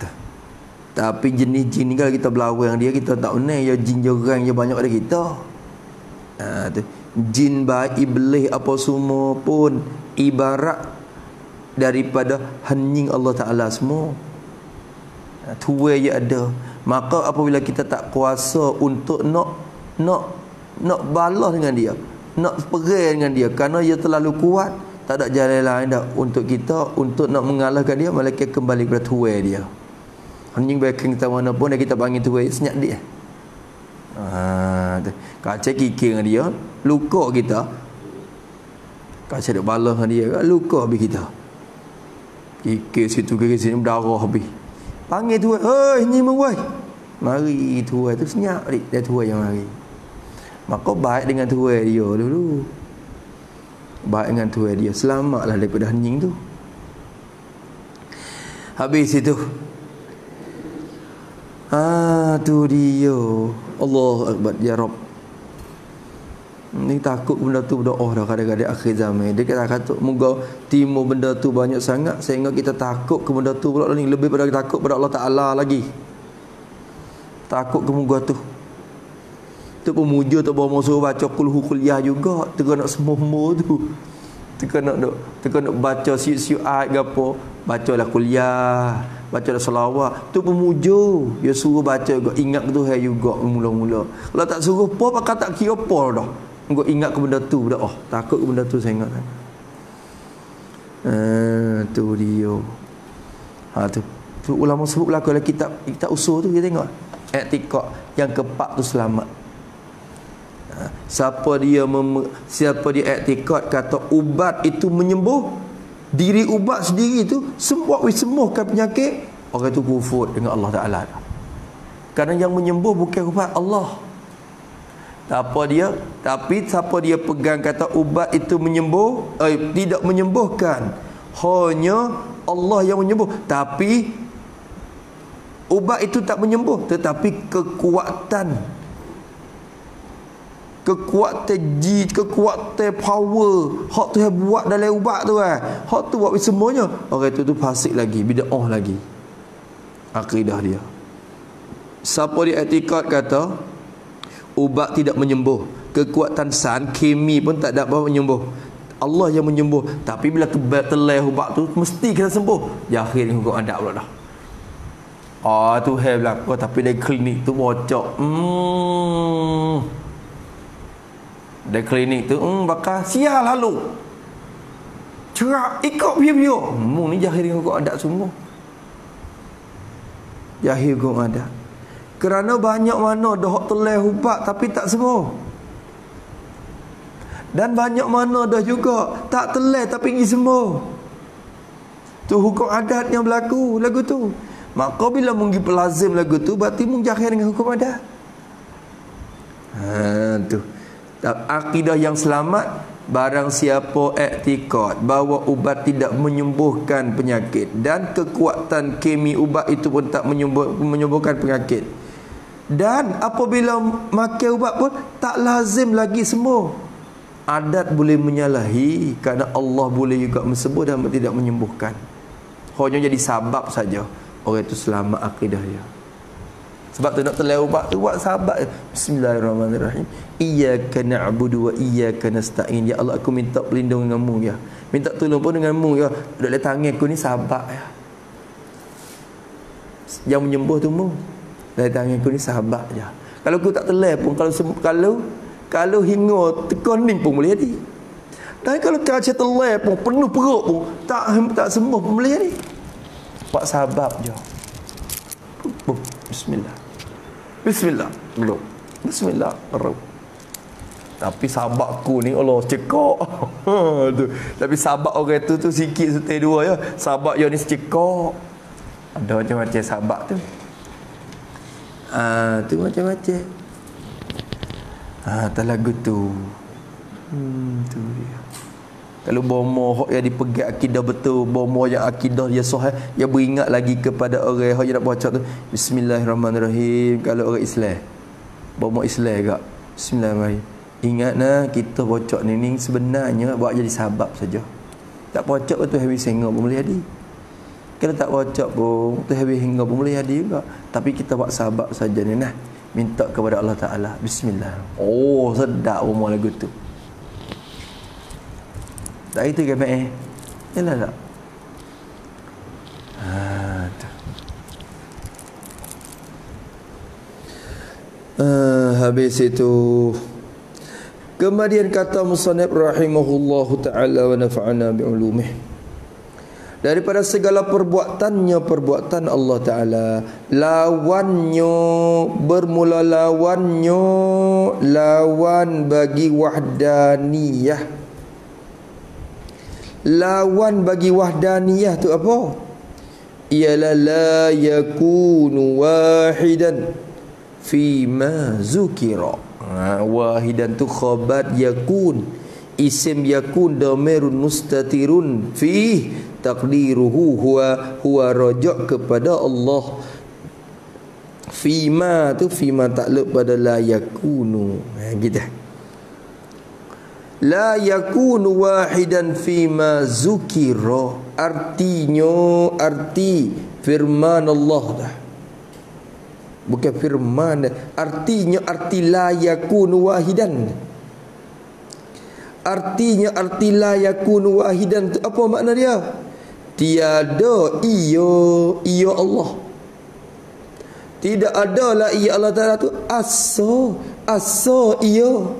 Tu. Tapi jenis jin ni kalau kita berlawan dia kita tak kenal ya jin jorang je banyak ada kita. Tu. Jin baik iblis apa semua pun ibarat daripada hening Allah Ta'ala semua. Tuwe je ada. Maka apabila kita tak kuasa untuk nak balas dengan dia, nak perang dengan dia kerana dia terlalu kuat, tak ada jalan lain dah untuk kita untuk nak mengalahkan dia melainkan kembali kepada tuwe dia. Hening baik kita mana pun kita panggil tuwe senyap dia. Kacau kikir dengan dia, luka kita. Kacau duk balas dengan dia, luka habis kita. Kikir situ kikir sini berdarah habis. Panggil tuan, "Hei, ni mewai." Mari tuan tu senyap dia tuan yang mari. Maka baik dengan tuan dia dulu. Baik dengan tuan dia, selamatlah daripada hening tu. Habis itu. Tu dia. Allahu akbar ya Rabb. Ni takut benda tu berdoa dah kadang-kadang akhir zaman. Dia kata moga timur benda tu banyak sangat sehingga kita takut ke benda tu pula ni lebih pada takut pada Allah Taala lagi. Takut ke moga tu. Tu pemuja tak bawa suruh baca qul huquliyah juga, teka nak semua tu. Teka nak baca siut-siut ayat gapo, bacalah kuliah, bacalah selawat. Tu pemuja, dia suruh baca juga, ingat tu hai juga mula-mula. Kalau tak suruh apa pakai tak kira apa dah. Engkau ingat ke benda tu dah. Takut ke benda tu saya ingat. Tu dia. Tu ulama sebut belaka dalam kitab usul tu kita tengok. I'tiqad yang keempat tu selamat. Siapa dia i'tiqad kata ubat itu menyembuh diri ubat sendiri tu sembuhkan penyakit, orang tu kufur dengan Allah Taala. Kerana yang menyembuh bukan ubat Allah. Tapi siapa dia pegang kata ubat itu menyembuh, tidak menyembuhkan, hanya Allah yang menyembuh. Tapi ubat itu tak menyembuh, tetapi kekuatan power hak tu yang buat dalam ubat tu hak tu buat semuanya, orang tu fasik lagi, bid'ah lagi akidah dia. Siapa dia i'tiqad kata ubat tidak menyembuh, kekuatan sains kimi pun tak dapat menyembuh, Allah yang menyembuh, tapi bila terleh ubat tu mesti kena sembuh, jahil kau ada pula dah. Tu hal berlaku, tapi dari klinik tu bocok. Dari klinik tu bakal sial lalu. Cerak ikut biar-biar. Ni jahil kau ada semua. Jahil kau ada. Kerana banyak mana dah terleh ubat tapi tak sembuh. Dan banyak mana dah juga tak terleh tapi pergi sembuh. Tu hukum adat yang berlaku lagu tu. Maka bila mungkin pelazim lagu tu, berarti mung jahil dengan hukum adat. Tu. Akidah yang selamat, barang siapa iktikad bahawa ubat tidak menyembuhkan penyakit dan kekuatan kemi ubat itu pun tak menyembuhkan penyakit, dan apabila makan ubat pun tak lazim lagi sembuh. Adat boleh menyalahi kerana Allah boleh juga sembuh dan tidak menyembuhkan. Hanya jadi sabab saja orang itu selamat akidah dia. Sebab tu nak telan ubat tu buat sahabat. Bismillahirrahmanirrahim. Iyyaka na'budu wa iyyaka nasta'in. Ya Allah, aku minta perlindungan denganmu ya. Minta tolong pun denganmu ya. Duduk dalam tangan aku ni sahabat ya. Yang menyembuh tu mu. Dalam tangan aku ni sahabat je. Kalau aku tak telan pun, kalau hingga tekan ni pun boleh jadi. Dan kalau kacau telan pun penuh perut pun tak sembuh pun boleh jadi. Buat sahabat je. Bismillah. Bismillah. Belum. Bismillah. Baru. Tapi sahabatku ni Allah cekak. Tu. Tapi sahabat orang tu sikit setai dua ya. Sahabat yang ni cekak. Ada macam-macam sahabat tu. Tu macam-macam. Tak lagu tu. Tu dia. Kalau bomo hok yang dipegang akidah betul, bomo yang akidah dia sahih, dia beringat lagi kepada orang hok yang nak baca tu Bismillahirrahmanirrahim. Kalau orang Islam, bomo Islam juga Bismillahirrahmanirrahim. Ingat nah, kita baca ni sebenarnya buat jadi sabab saja. Tak baca betul habis hingga pun boleh jadi. Kalau tak baca pun tu habis hingga pun boleh jadi juga. Tapi kita buat sabab saja ni nah. Minta kepada Allah Taala. Bismillah. Oh, sedap bomo lagu tu. Tak itu ke mak? Yalah tak. Habis itu kemudian kata musannif rahimahullahu taala wa nafa'ana bi ulumih, daripada segala perbuatan Allah Taala, lawannya bermula lawan bagi wahdaniyah. Lawan bagi wahdaniyah tu apa? Ialah la yakunu wahidan fima zukira. Wahidan tu khabar yakun, isim yakun damirun mustatirun fi taqdiruhu huwa raja' kepada Allah. Fima tu fima takluk pada la yakunu. Gitu. La yakunu wahidan fima zukira, artinya arti firman Allah dah. Bukan firman, artinya arti la yakunu wahidan. Artinya arti la yakunu wahidan tu apa makna dia? Tiada ia Allah. Tidak ada la ia Allah Taala tu asa ia.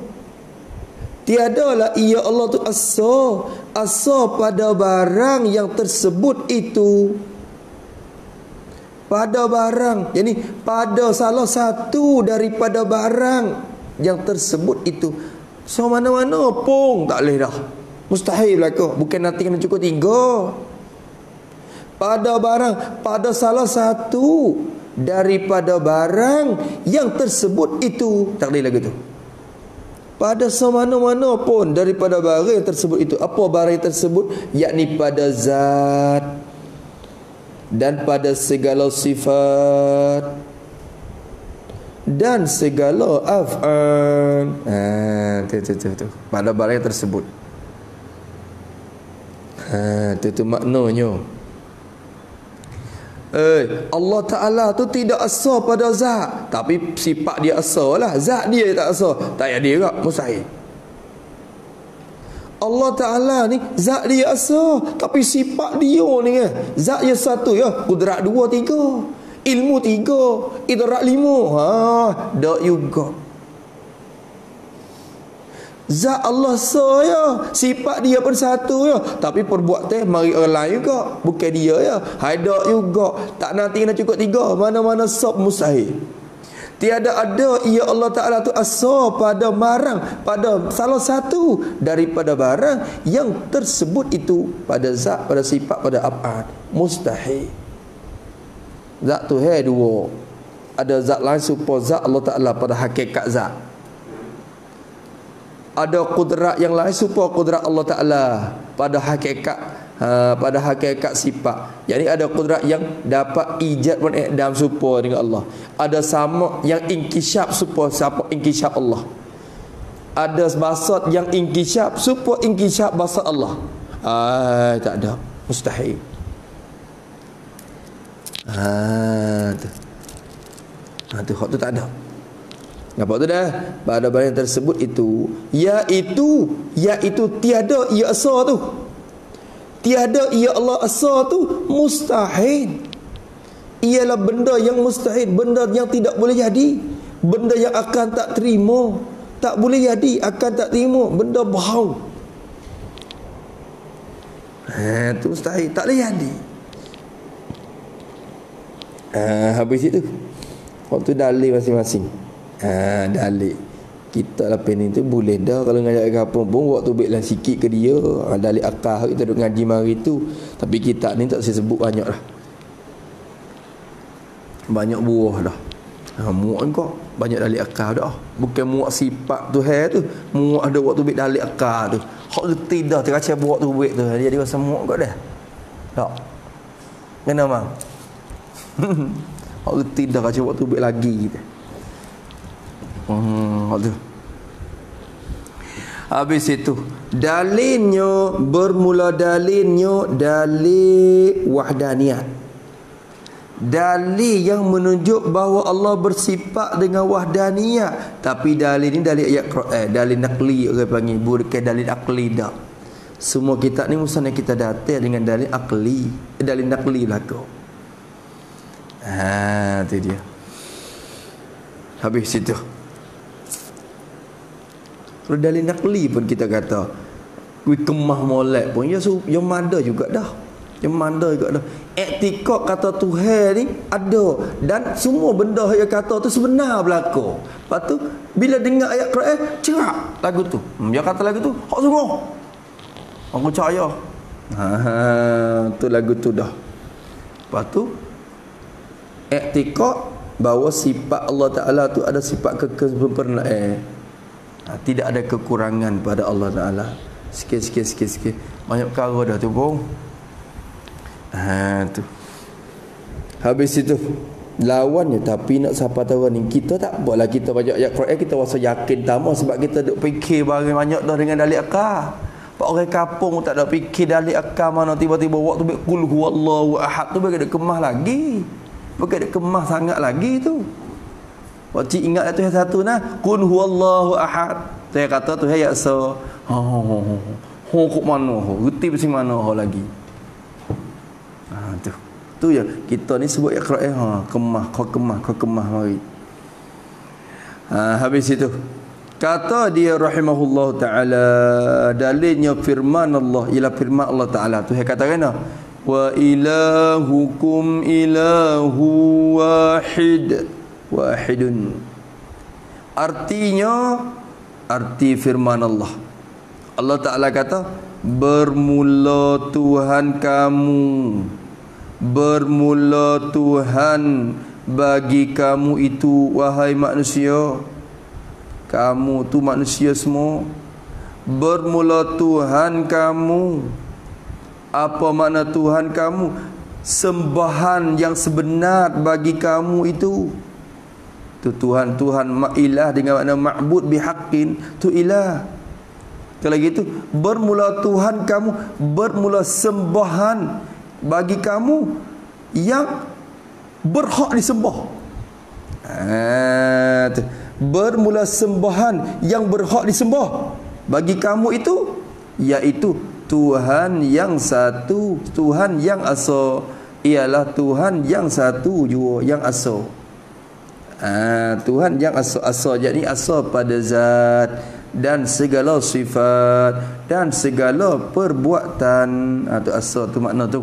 Tiadalah ia Allah tu asa pada barang yang tersebut itu. Pada barang, yani pada salah satu daripada barang yang tersebut itu. So mana-mana pun tak boleh dah. Mustahil berlaku. Bukan nanti kena cukup 3. Pada barang, pada salah satu daripada barang yang tersebut itu. Tak boleh lagu tu. Pada semana-mana pun daripada barang yang tersebut itu. Apa barang yang tersebut? Yakni pada zat dan pada segala sifat dan segala af'al. Tu. Pada barang yang tersebut. Tu maknanya. Allah Ta'ala tu tidak asa pada zat, tapi sifat dia asa lah. Zat dia tak asa, tak ada dia tak, mustahil. Allah Ta'ala ni zat dia asa, tapi sifat dia ni kan, zat dia satu ya, kudrat 2, 3, ilmu 3, idrak 5. Tak juga. Zat Allah saya, sifat dia pun satu ya, tapi perbuatan mari orang lain juga, bukan dia ya. Ada juga. Tak nanti kena cukup 3, mana-mana sab mustahil. Tiada ada ia Allah Ta'ala tu asa pada barang, pada salah satu daripada barang yang tersebut itu pada zat, pada sifat, pada af'al. Mustahil. Zat tu dua. Ada zat lain supaya zat Allah Ta'ala pada hakikat zat. Ada kudrat yang lain supaya kudrat Allah Ta'ala pada hakikat sifat. Jadi ada kudrat yang dapat ijad dan i'dam supaya dengan Allah. Ada sama yang inkishaf supaya siapa inkishaf Allah. Ada basat yang inkishaf supaya inkishaf basat Allah. Tak ada, mustahil. Tu hak tu tak ada. Nampak tu dah? Pada barang tersebut itu, iaitu tiada ia asa tu. Tiada ia Allah asa tu mustahil. Ialah benda yang mustahil, benda yang tidak boleh jadi, benda yang akan tak terima, tak boleh jadi, akan tak terima, benda bau. Tu mustahil, tak boleh jadi. Habis itu waktu dalil masing-masing. Dalil kita lepas ni tu boleh dah kalau ngajak kampung pun waktu baiklah sikit ke dia. Dalil akal kita duk ngaji mari tu. Tapi kita ni tak saya sebut banyak dah. Banyak buah dah. Muak kau banyak dalil akal dah. Bukan muak sifat tu tu. Muak ada waktu baik dalil akal tu. Hak reti dah teracah buat tu baik tu. Dia rasa muak kau dah. Tak. Kena bang. Hak reti dah teracah waktu baik lagi kita. Habis itu dalilnya bermula dalil wahdaniyat. Dalil yang menunjuk bahawa Allah bersifat dengan wahdaniyat. Tapi dalil ni dalil ayat Quran, dalil naqli orang panggil, bukan dalil akli dah. Semua kitab ni mustahil kita datang dengan dalil akli, dalil naqli belaka. Tu dia. Habis itu dalil naqli pun kita kata kemah molek pun yang manda juga dah. Yang manda juga dah. I'tikad kata Tuhan ni ada dan semua benda yang kata tu sebenar berlaku. Lepas tu bila dengar ayat Quran cerak lagu tu. Dia kata lagu tu hak sungguh. Aku percaya. Tu lagu tu dah. Lepas tu i'tikad bahawa sifat Allah Ta'ala tu ada sifat kesempurnaan. Tidak ada kekurangan pada Allah Ta'ala. Sikit. Banyak perkara dah tu pun. Tu. Habis itu lawannya, tapi nak siapa tahu ni kita tak buatlah kita baca ayat Quran kita rasa yakin tamah sebab kita duk fikir barang banyak dah dengan dalil akal. Pak orang kampung tak ada fikir dalil akal mana tiba-tiba waktu qul huwallahu ahad tu bagi dia kemah lagi. Bukan dia kemah sangat lagi tu. Waktu ingat tu yang satu nah, qul huwallahu ahad. Saya kata tu ya so. Kok mana? Reti besi mana lagi? Tu. Tu ya kita ni sebut Quran kemah mari. Habis itu kata dia rahimahullah taala dalilnya firman Allah ialah firman Allah Taala tu dia kata kena wa ilahukum ilahu wahidun. Artinya arti firman Allah Ta'ala kata bermula Tuhan kamu, bermula Tuhan bagi kamu itu wahai manusia. Kamu tu manusia semua. Bermula Tuhan kamu. Apa makna Tuhan kamu? Sembahan yang sebenar bagi kamu itu. Tu Tuhan ilah dengan makna ma'bud bihaqqin, tu ilah. Kalau gitu bermula Tuhan kamu, bermula sembahan bagi kamu yang berhak disembah. Bermula sembahan yang berhak disembah bagi kamu itu iaitu Tuhan yang satu, Tuhan yang asa, ialah Tuhan yang satu jua yang asa. Tuhan yang asa jadi asa pada zat dan segala sifat dan segala perbuatan. Tu asa tu makna tu.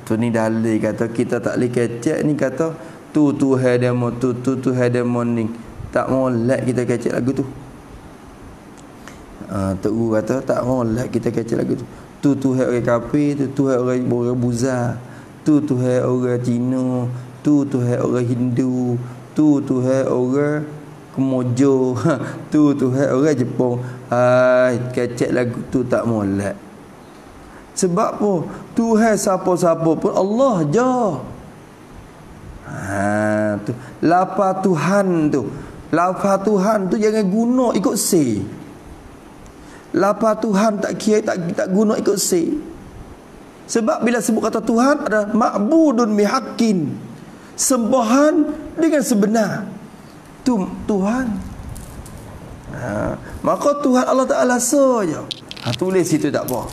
Tu ni dalil kata kita tak boleh kecek ni kata Tu Tuhan demo, tu Tuhan demo ni. Tak molek kita kecek lagu tu. Tok Guru kata tak molek kita kecek lagu tu. Tu Tuhan orang kafir, tu Tuhan orang Buza, tu Tuhan orang Cina, tu Tuhan orang Hindu, tu Tuhan orang Kemojo, tu Tuhan orang Jepun. Kecek lagu tu tak molek. Sebab apa? Tuhan siapa-siapa pun Allah je. Tu lafaz Tuhan tu. Lafaz Tuhan tu jangan guna ikut si. Lafaz Tuhan tak kira tak guna ikut si. Sebab bila sebut kata Tuhan ada ma'budun bihaqqin. Sembahan dengan sebenar. Tu Tuhan. Maka Tuhan Allah Ta'ala saja. Tulis situ tak apa.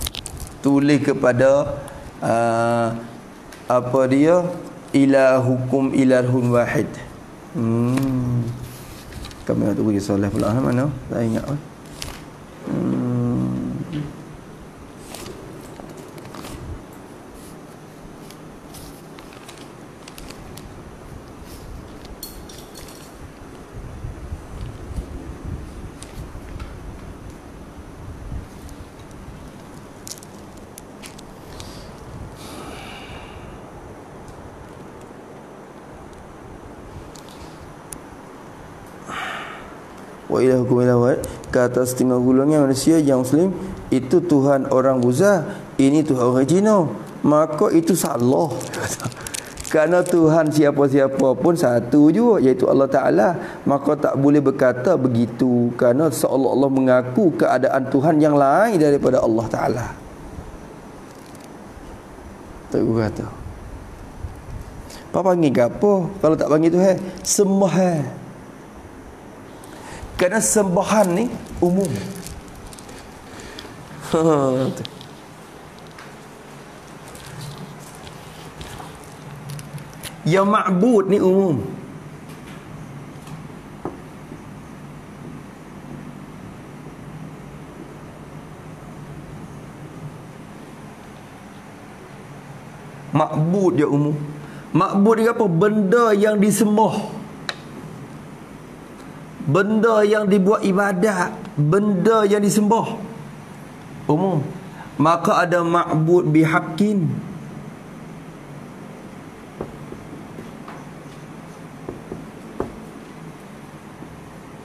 Tulis kepada apa dia? Ilahukum ilahun wahid. Kami nak pergi solat pula mana? Tak ingat apa. Wa ilahukum ilahun kata setengah golongan manusia yang muslim itu Tuhan orang Buza, ini Tuhan orang Cina, maka itu salah. Kerana Tuhan siapa-siapa pun satu juga, iaitu Allah Ta'ala, maka tak boleh berkata begitu kerana seolah-olah mengaku keadaan Tuhan yang lain daripada Allah Ta'ala. Tak boleh kata apa panggil ke apa kalau tak panggil Tuhan? Sembahan. Kerana sembahan ni umum. Yang ma'bud ni umum. Ma'bud dia umum. Ma'bud dia apa? Benda yang disembah, benda yang dibuat ibadat, benda yang disembah umum. Maka ada ma'bud bihaqqin,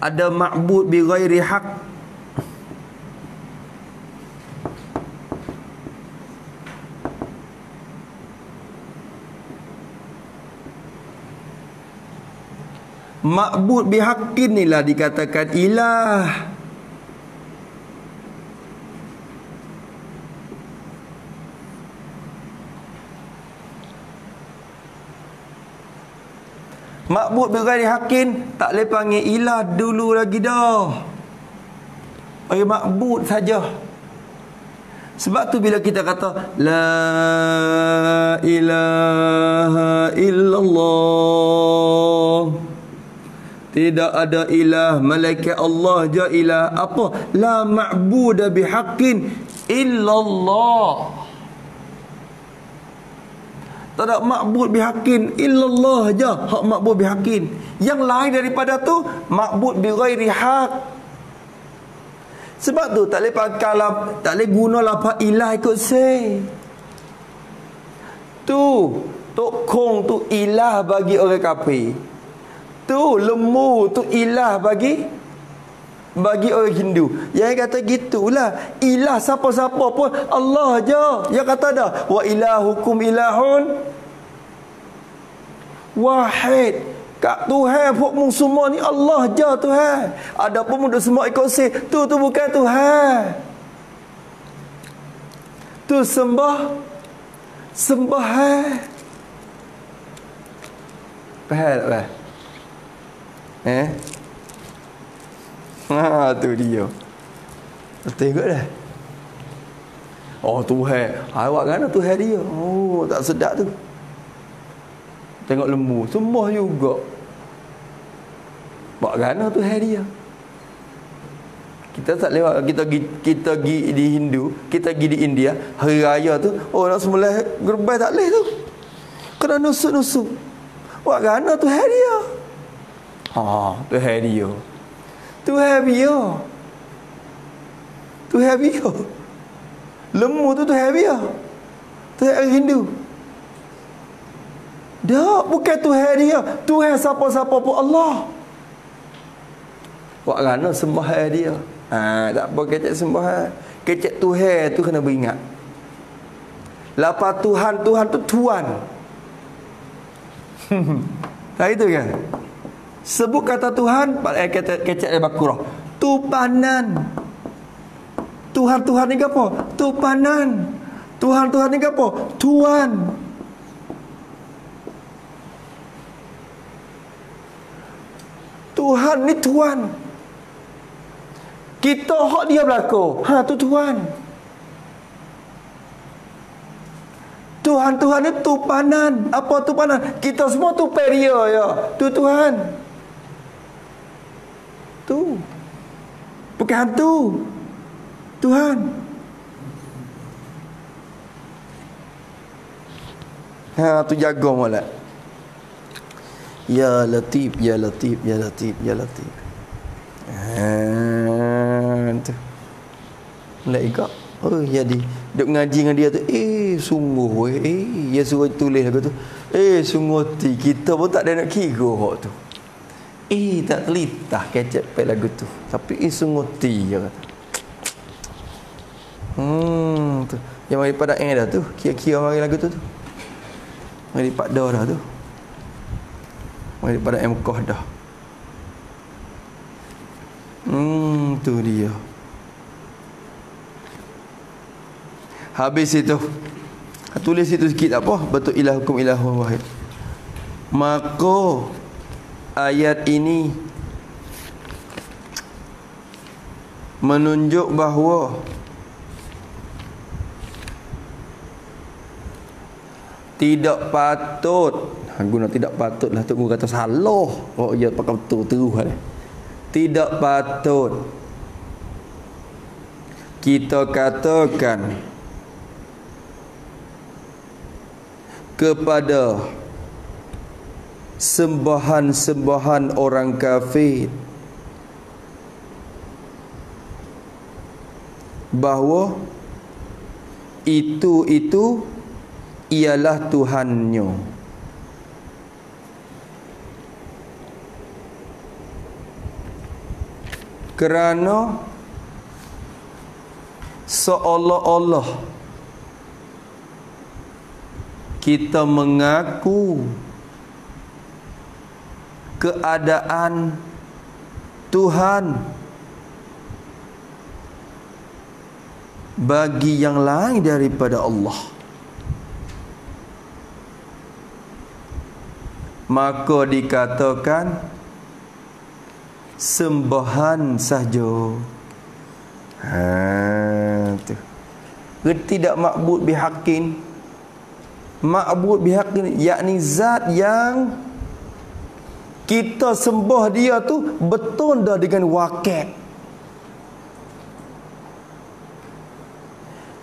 ada ma'bud bi ghairi haq, ma'bud bihaqqin inilah dikatakan ilah. Ma'bud bighairi haqqin tak boleh panggil ilah dulu lagi dah. Panggil ma'bud saja. Sebab tu bila kita kata la ilaha illallah, tidak ada ilah malaikat Allah je ilah. Apa? La ma'buda bihaqqin illallah. Tak ada ma'bud bihaqqin illallah je. Hak ma'bud bihaqqin. Yang lain daripada tu ma'bud bi ghairi haq. Sebab tu tak boleh pakai tak boleh guna lafaz ilah ikut se. Tu Tok Kong tu ilah bagi orang kafir. Tu lembu tu ilah bagi orang Hindu. Yang kata gitulah, ilah siapa-siapa pun Allah je. Yang kata dah wa ilahukum ilahun wahid. Kak Tuhan pun semua ni Allah je Tuhan. Adapun mudah semua ikut si tu bukan Tuhan. Tu sembah faham tak? Tu dia. Tengok dah. Oh Tuhan. Awak kan Tuhan dia. Oh tak sedap tu. Tengok lembu sembah juga. Buat gana Tuhan dia. Kita tak lewat, kita pergi di Hindu, kita pergi di India, hari raya tu, oh nak sembelih gerbai tak boleh tu. Kena nusuk-nusuk. Wak gana Tuhan dia. Tuhan dia. Tuhan dia. Tuhan dia. Lemu tu Tuhan dia. Tuhan Hindu. Dah, bukan Tuhan dia. Tuhan siapa-siapa pun Allah. Wak gana sembah dia. Tak apa kecek sembah. Kecek Tuhan tu kena beringat. Lepas Tuhan tu Tuan. Tak itu kan? Sebut kata Tuhan, kecek dari Baqarah. Tupanan. Tuhan ni apa? Tupanan. Tuhan ni apa? Tuan. Tuhan ni Tuan. Kita hak dia berlaku. Tu Tuhan. Tuhan ni tupanan. Apa tupanan? Kita semua tu peria ya. Tu Tuhan. Tu. Bukan hantu. Tuhan. Tu jaga molek. Ya Latif, ya Latif, ya Latif, ya Latif. Tu. Mulai ikut. Jadi duk ngaji dengan dia tu, sungguh dia suruh tulis lagu tu. Sungguh ti kita pun tak ada nak kira hak tu. Tak telitah kecek pe lagu tu. Tapi sungguh ti dia kata. Tu. Yang mari pada dah tu, kira-kira mari lagu tu. Mari pada dah tu. Mari pada Mekah dah. Tu dia. Habis itu tulis itu sikit tak apa. Betul ilahukum ilahun wahid. Maka ayat ini menunjuk bahawa tidak patut. Guna tidak patut lah tu guna kata salah. Ya pakai betul terus lah. Tidak patut kita katakan kepada sembahan-sembahan orang kafir bahawa itu ialah Tuhannya. Kerana seolah-olah kita mengaku keadaan Tuhan bagi yang lain daripada Allah, maka dikatakan sembahan saja. Tu. Tidak ma'bud bihaqin. Ma'bud bihaqin yakni zat yang kita sembah dia tu betul dah dengan wakil.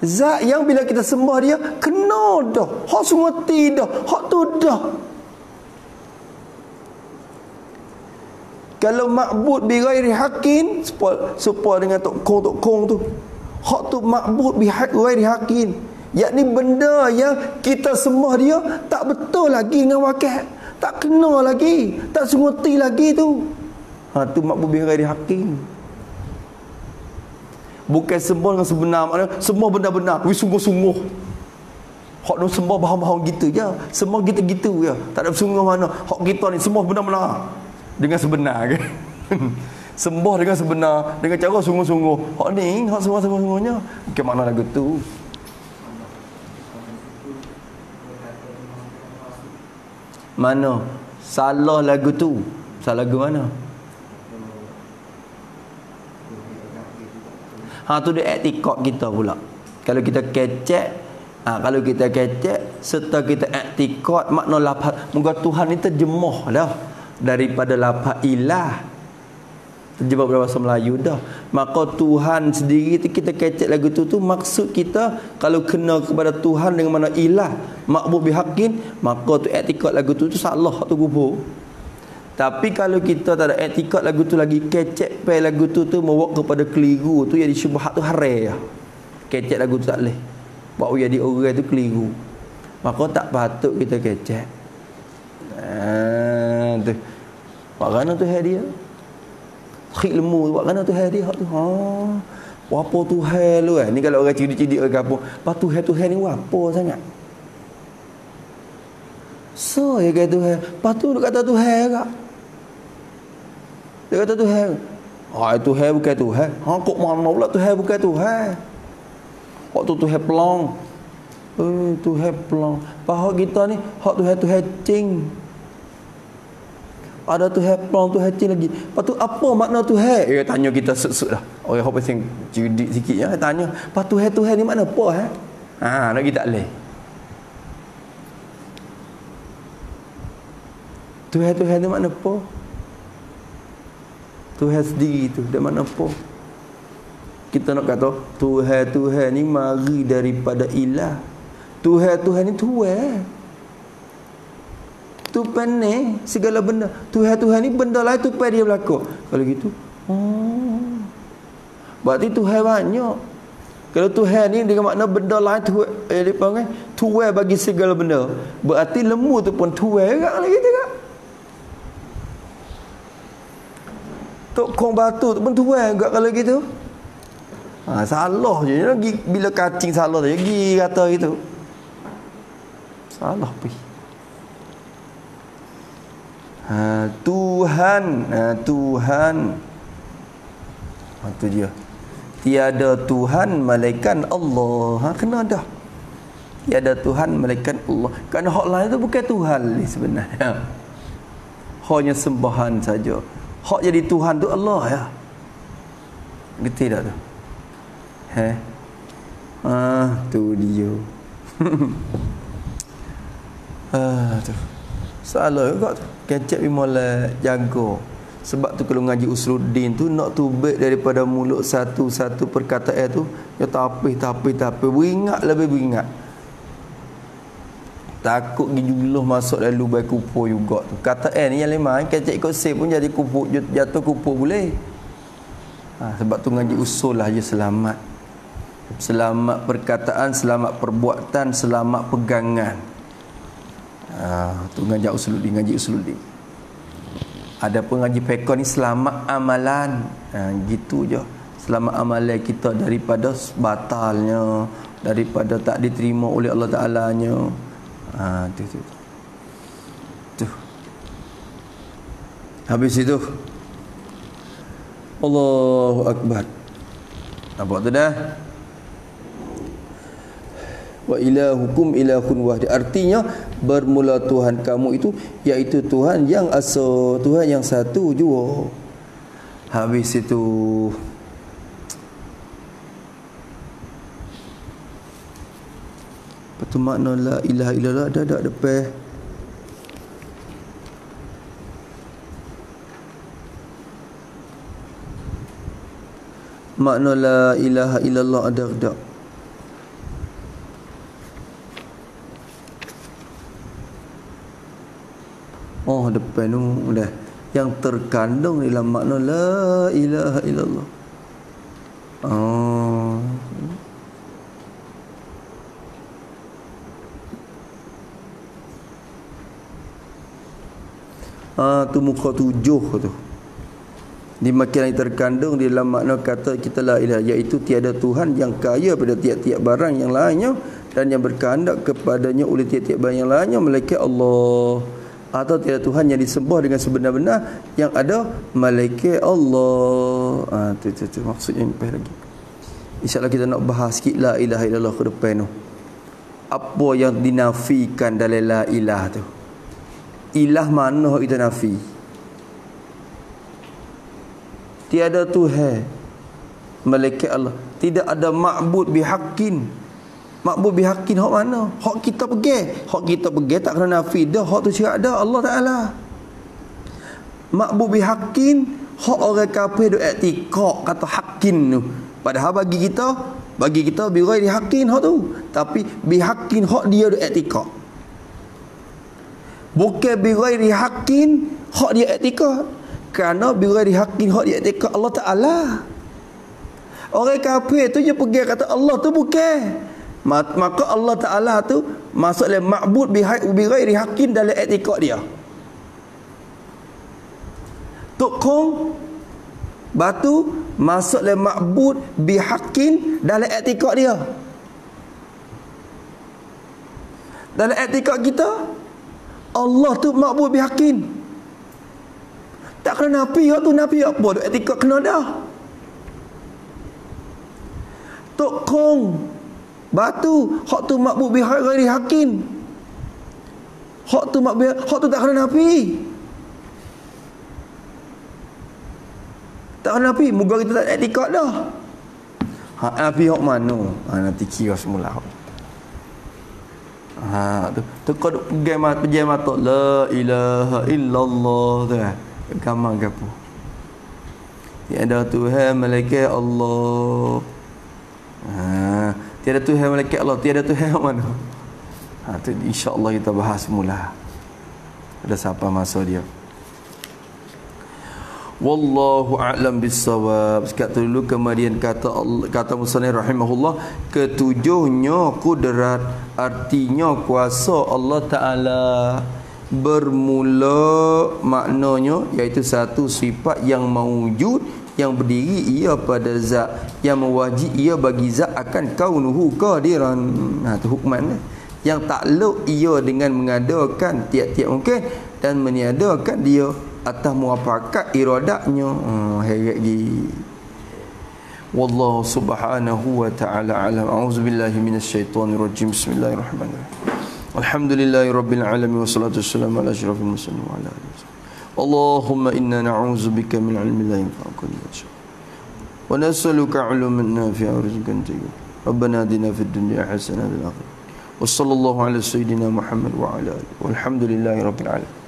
Zat yang bila kita sembah dia kena dah. Hak semua tidak. Hak tu dah. Kalau ma'bud bi ghairi haqqin, supaya dengan tok kong tu. Hak tu ma'bud bi ghairi haqqin, yakni benda yang kita sembah dia tak betul lagi dengan wakil, tak kena lagi, tak sunguti lagi tu. Tu ma'bud bi ghairi haqqin. Bukan sembah dengan sebenar, maknanya sembah benar-benar, sungguh-sungguh. Hak nu sembah bahang-bahang gitu je, sembah gitu-gitu je, tak ada sungguh mana. Hak kita ni sembah benar-benar dengan sebenar ke? Sembah dengan sebenar, dengan cara sungguh-sungguh. Hak ni, hak sungguh-sungguhnya. Bukan makna lagu tu. Mana? Salah lagu tu. Salah lagu mana? Tu dia etikot kita pula. Kalau kita kecek, kalau kita kecek serta kita etikot makna lafaz, moga Tuhan ni terjemah dah daripada lafaz ilah. terjebak dalam bahasa Melayu dah. Maka Tuhan sendiri tu kita kecek lagu tu maksud kita kalau kena kepada Tuhan dengan mana ilah ma'bud bihaqqin, maka tu i'tikad lagu tu salah tu kubur. Tapi kalau kita tak ada i'tikad lagu tu lagi, kecek pai lagu tu membawa kepada keliru tu, jadi syubhat tu haram. Kecek lagu tu tak boleh. Buat jadi orang tu keliru. Maka tak patut kita kecek. Tu. Makana tu hadiah. Ilmu buat kana Tuhan dia tu. Apa Tuhan lu ni kalau orang cidik-cidik ke apa. Apa Tuhan ni apa sangat. So ya kata Tuhan. Patu dia kata Tuhan kak. Dia kata Tuhan. Tuhan bukan Tuhan. Kok mana pula Tuhan bukan Tuhan. Waktu Tuhan pelong. Tuhan pelong. Pahak kita ni hak Tuhan cing. Ada Tuhan pelong Tuhan cing lagi. Lepas tu apa makna Tuhan? Tanya kita sut-sut lah. Orang hak pasang cerdik sikit ya, tanya. Lepas Tuhan ni makna apa nak kita tak boleh. Tuhan ni makna apa? Tuhan sendiri tu dia makna apa? Kita nak kata Tuhan ni mari daripada ilah. Tuhan ni Tuhan. Tuhan ni segala benda. Tuhan ni benda lain Tuhan dia berlaku. Kalau gitu, berarti Tuhan banyak. Kalau Tuhan ni dengan makna benda lain Tuhan bagi segala benda. Berarti lembu tu pun Tuhan juga kalau gitu kan. Tok kong batu tu pun Tuhan juga kalau gitu. Salah je bila kacing salah tu pergi kata gitu. Salah pergi. Tuhan itu dia. Tiada Tuhan malaikat Allah. Kena dah. Tiada Tuhan malaikat Allah. Kerana hak lain itu bukan Tuhan sebenarnya. Hanya sembahan saja. Hak jadi Tuhan tu Allah ya. Ngerti tak tu? Tu dia. Tu. Salah juga tu. Kecek bimola jaga. Sebab tu kalau ngaji Usuluddin tu nak tubik daripada mulut satu-satu perkataan tu, ya tapi beringat lebih beringat. Takut gijuluh masuk lalu baik kupur juga tu. Kata ni yang lemah, kecek ikut sip pun jadi kupur, jatuh kupur boleh. Sebab tu ngaji usul lah je selamat. Selamat perkataan, selamat perbuatan, selamat pegangan. Tu ngaji Usuluddin. Ada pun ngaji fiqh ni selamat amalan. Gitu je. Selamat amalan kita daripada batalnya, daripada tak diterima oleh Allah Ta'ala-nya. Tu. Habis itu Allahu Akbar. Nampak tu dah? Wa ilahukum ilahun wahid. Artinya bermula Tuhan kamu itu iaitu Tuhan yang asa, Tuhan yang satu jua. Habis itu apa makna la ilaha illallah ada depan. Makna la ilaha illallah ada. Depan tu dah yang terkandung dalam makna la ilaha illallah. Tu muka 7 tu. Di makian yang terkandung di dalam makna kata kita la ilaha, iaitu tiada Tuhan yang kaya pada tiap-tiap barang yang lainnya dan yang berkehendak kepadanya oleh tiap-tiap barang yang lainnya melainkan Allah. Atau tiada Tuhan yang disembah dengan sebenar-benar yang ada malaikat Allah. Tu maksudnya ni lagi. InsyaAllah kita nak bahas sikit la ilaha illallah ke depan tu. Apa yang dinafikan dalam la ilah tu? Ilah mana kita nafi? Tiada Tuhan malaikat Allah. Tidak ada ma'bud bihaqqin. Ma'bud bihaqqin hak mana? Hak kita pergi. Hak kita pergi tak kena nafi dah. Hak tu syirak dah Allah Ta'ala. Ma'bud bihaqqin hak orang kafir duk i'tiqad kata haqqin tu. Padahal bagi kita bi ghairi haqqin hak tu. Tapi bi haqqin hak dia duk i'tiqad. Bukan bi ghairi haqqin hak dia i'tiqad. Kerana bi ghairi haqqin hak dia i'tiqad Allah Taala. Orang kafir tu je pergi kata Allah tu bukan. Maka Allah Taala tu masuklah ma'bud bi ghairi haqqin dalam i'tiqad dia. Tok Kong batu masuklah ma'bud bi haqqin dalam i'tiqad dia. Dalam i'tiqad kita Allah tu ma'bud bi haqqin. Tak kena nafi hak tu nafi apa tu i'tiqad kena dah. Tok Kong batu hak tu ma'bud bi ghairi haqqin. Hak tu tak kena nafi. Tak kena nafi, moga kita tak i'tiqad dah. Hak nafi hak mana? Nanti kira semula. Tu kau duk pegang mata la ilaha illallah tu kan. Gamal ke apa? Tiada Tuhan malaikat Allah. Tiada Tuhan malaikat Allah, tiada Tuhan mana? Tu insya-Allah kita bahas semula. Ada siapa masa dia. Wallahu a'lam bissawab. Sekat dulu kemudian kata musannif rahimahullah, ketujuhnya kudrat artinya kuasa Allah Taala bermula, maknanya iaitu satu sifat yang mawujud yang berdiri ia pada zat, yang mewajib ia bagi zat akan kaunuhu qadiran. Tu hukman yang takluk ia dengan mengadakan tiap-tiap mungkin dan meniadakan dia atas muafakat iradatnya. Heret lagi. Wallahu subhanahu wa ta'ala alam. A'udzubillahi minasyaitonirrajim. Bismillahirrahmanirrahim. Alhamdulillahirabbil alamin wassalatu wassalamu ala asyrafil mursalin wa ala alihi. Allahumma inna na'udzubika min 'ilmin la yanfa'u wa nas'aluka 'ilman nafi'an wa rizqan tayyiban. Rabbana atina fid dunya hasanah wa fil akhirati. Wa sallallahu ala sayyidina Muhammad wa ala alihi. Walhamdulillahirabbil alamin.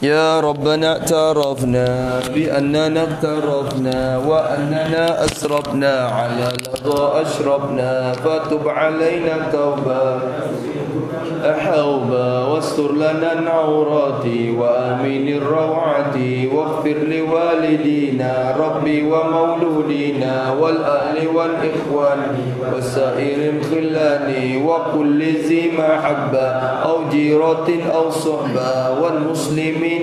يا ربنا اعترفنا بأننا اقترفنا وأننا أسرفنا على لظى أشربنا فتب علينا توبة أحوبا واستر لنا العورات وآمن الروعة واغفر لوالدينا ربي ومولودينا والأهل والإخوان وسائر الخلان وكل ذي محبة أو جيرة أو صحبة والمسلمين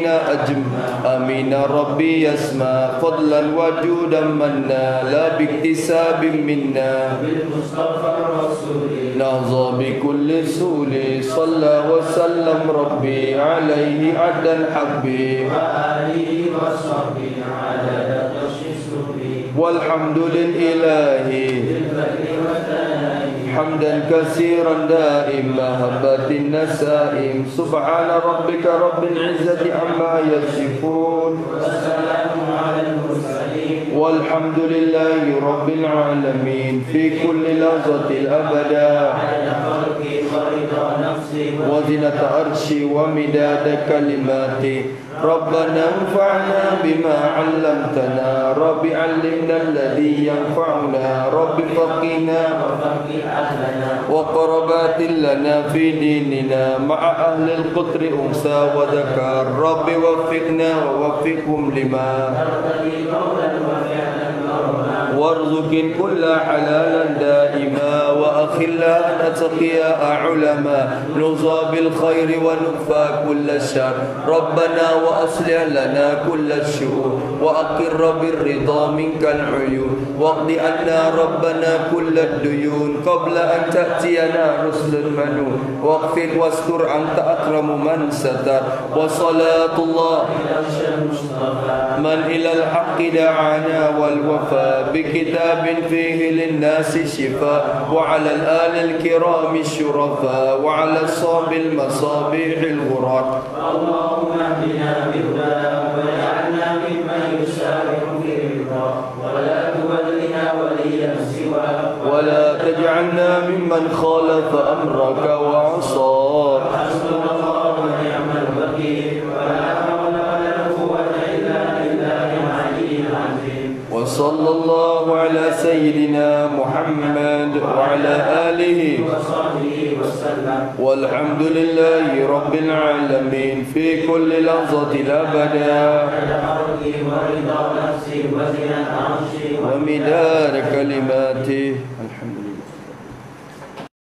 آمين ربي يسمع فضلا وجودا منا لا باكتساب منا بالمصطفى الرسول نهضى بكل سول صلى وسلم ربي عليه عدا حبي وآله وصحبه عدد والحمد لله حمدا كثيرا دائما هبات النسائم سبحان ربك رب العزة عما يصفون والسلام على المرسلين والحمد لله رب العالمين في كل لحظة أبدا وزنة عرشي ومداد كلماتي ربنا انفعنا بما علمتنا رب علمنا الذي ينفعنا رب فقنا وقربات لنا في ديننا مع أهل القطر أنثى وذكر رب وفقنا ووفقهم لما وارزق كل حلالا دائما وأخلا أتقياء علماء نرضى بالخير ونكفى كل الشر ربنا وأصلح لنا كل الشؤون وأقر بالرضا منك العيون واقض عنا ربنا كل الديون قبل أن تأتينا رسل المنون واغفر واستر أنت أكرم من ستر وصلاة الله من إلى الحق دعانا والوفاء بكتاب فيه للناس شفاء وعلى الآل الكرام الشرفاء وعلى الصاب المصابيح الغرات اللهم اهدنا بالهدى واجعلنا ممن يسارع في الرضا ولا تولنا وليا سواك ولا تجعلنا ممن خالف أمرك وعصاك حسبنا الله ونعم الوكيل ولا حول ولا قوة إلا بالله العلي العظيم وصلى الله على سيدنا محمد وعلى آله وصحبه وسلم. والحمد لله رب العالمين في كل لحظة أبدا ورضا نفسي وزنة عرشي ومدار كلماته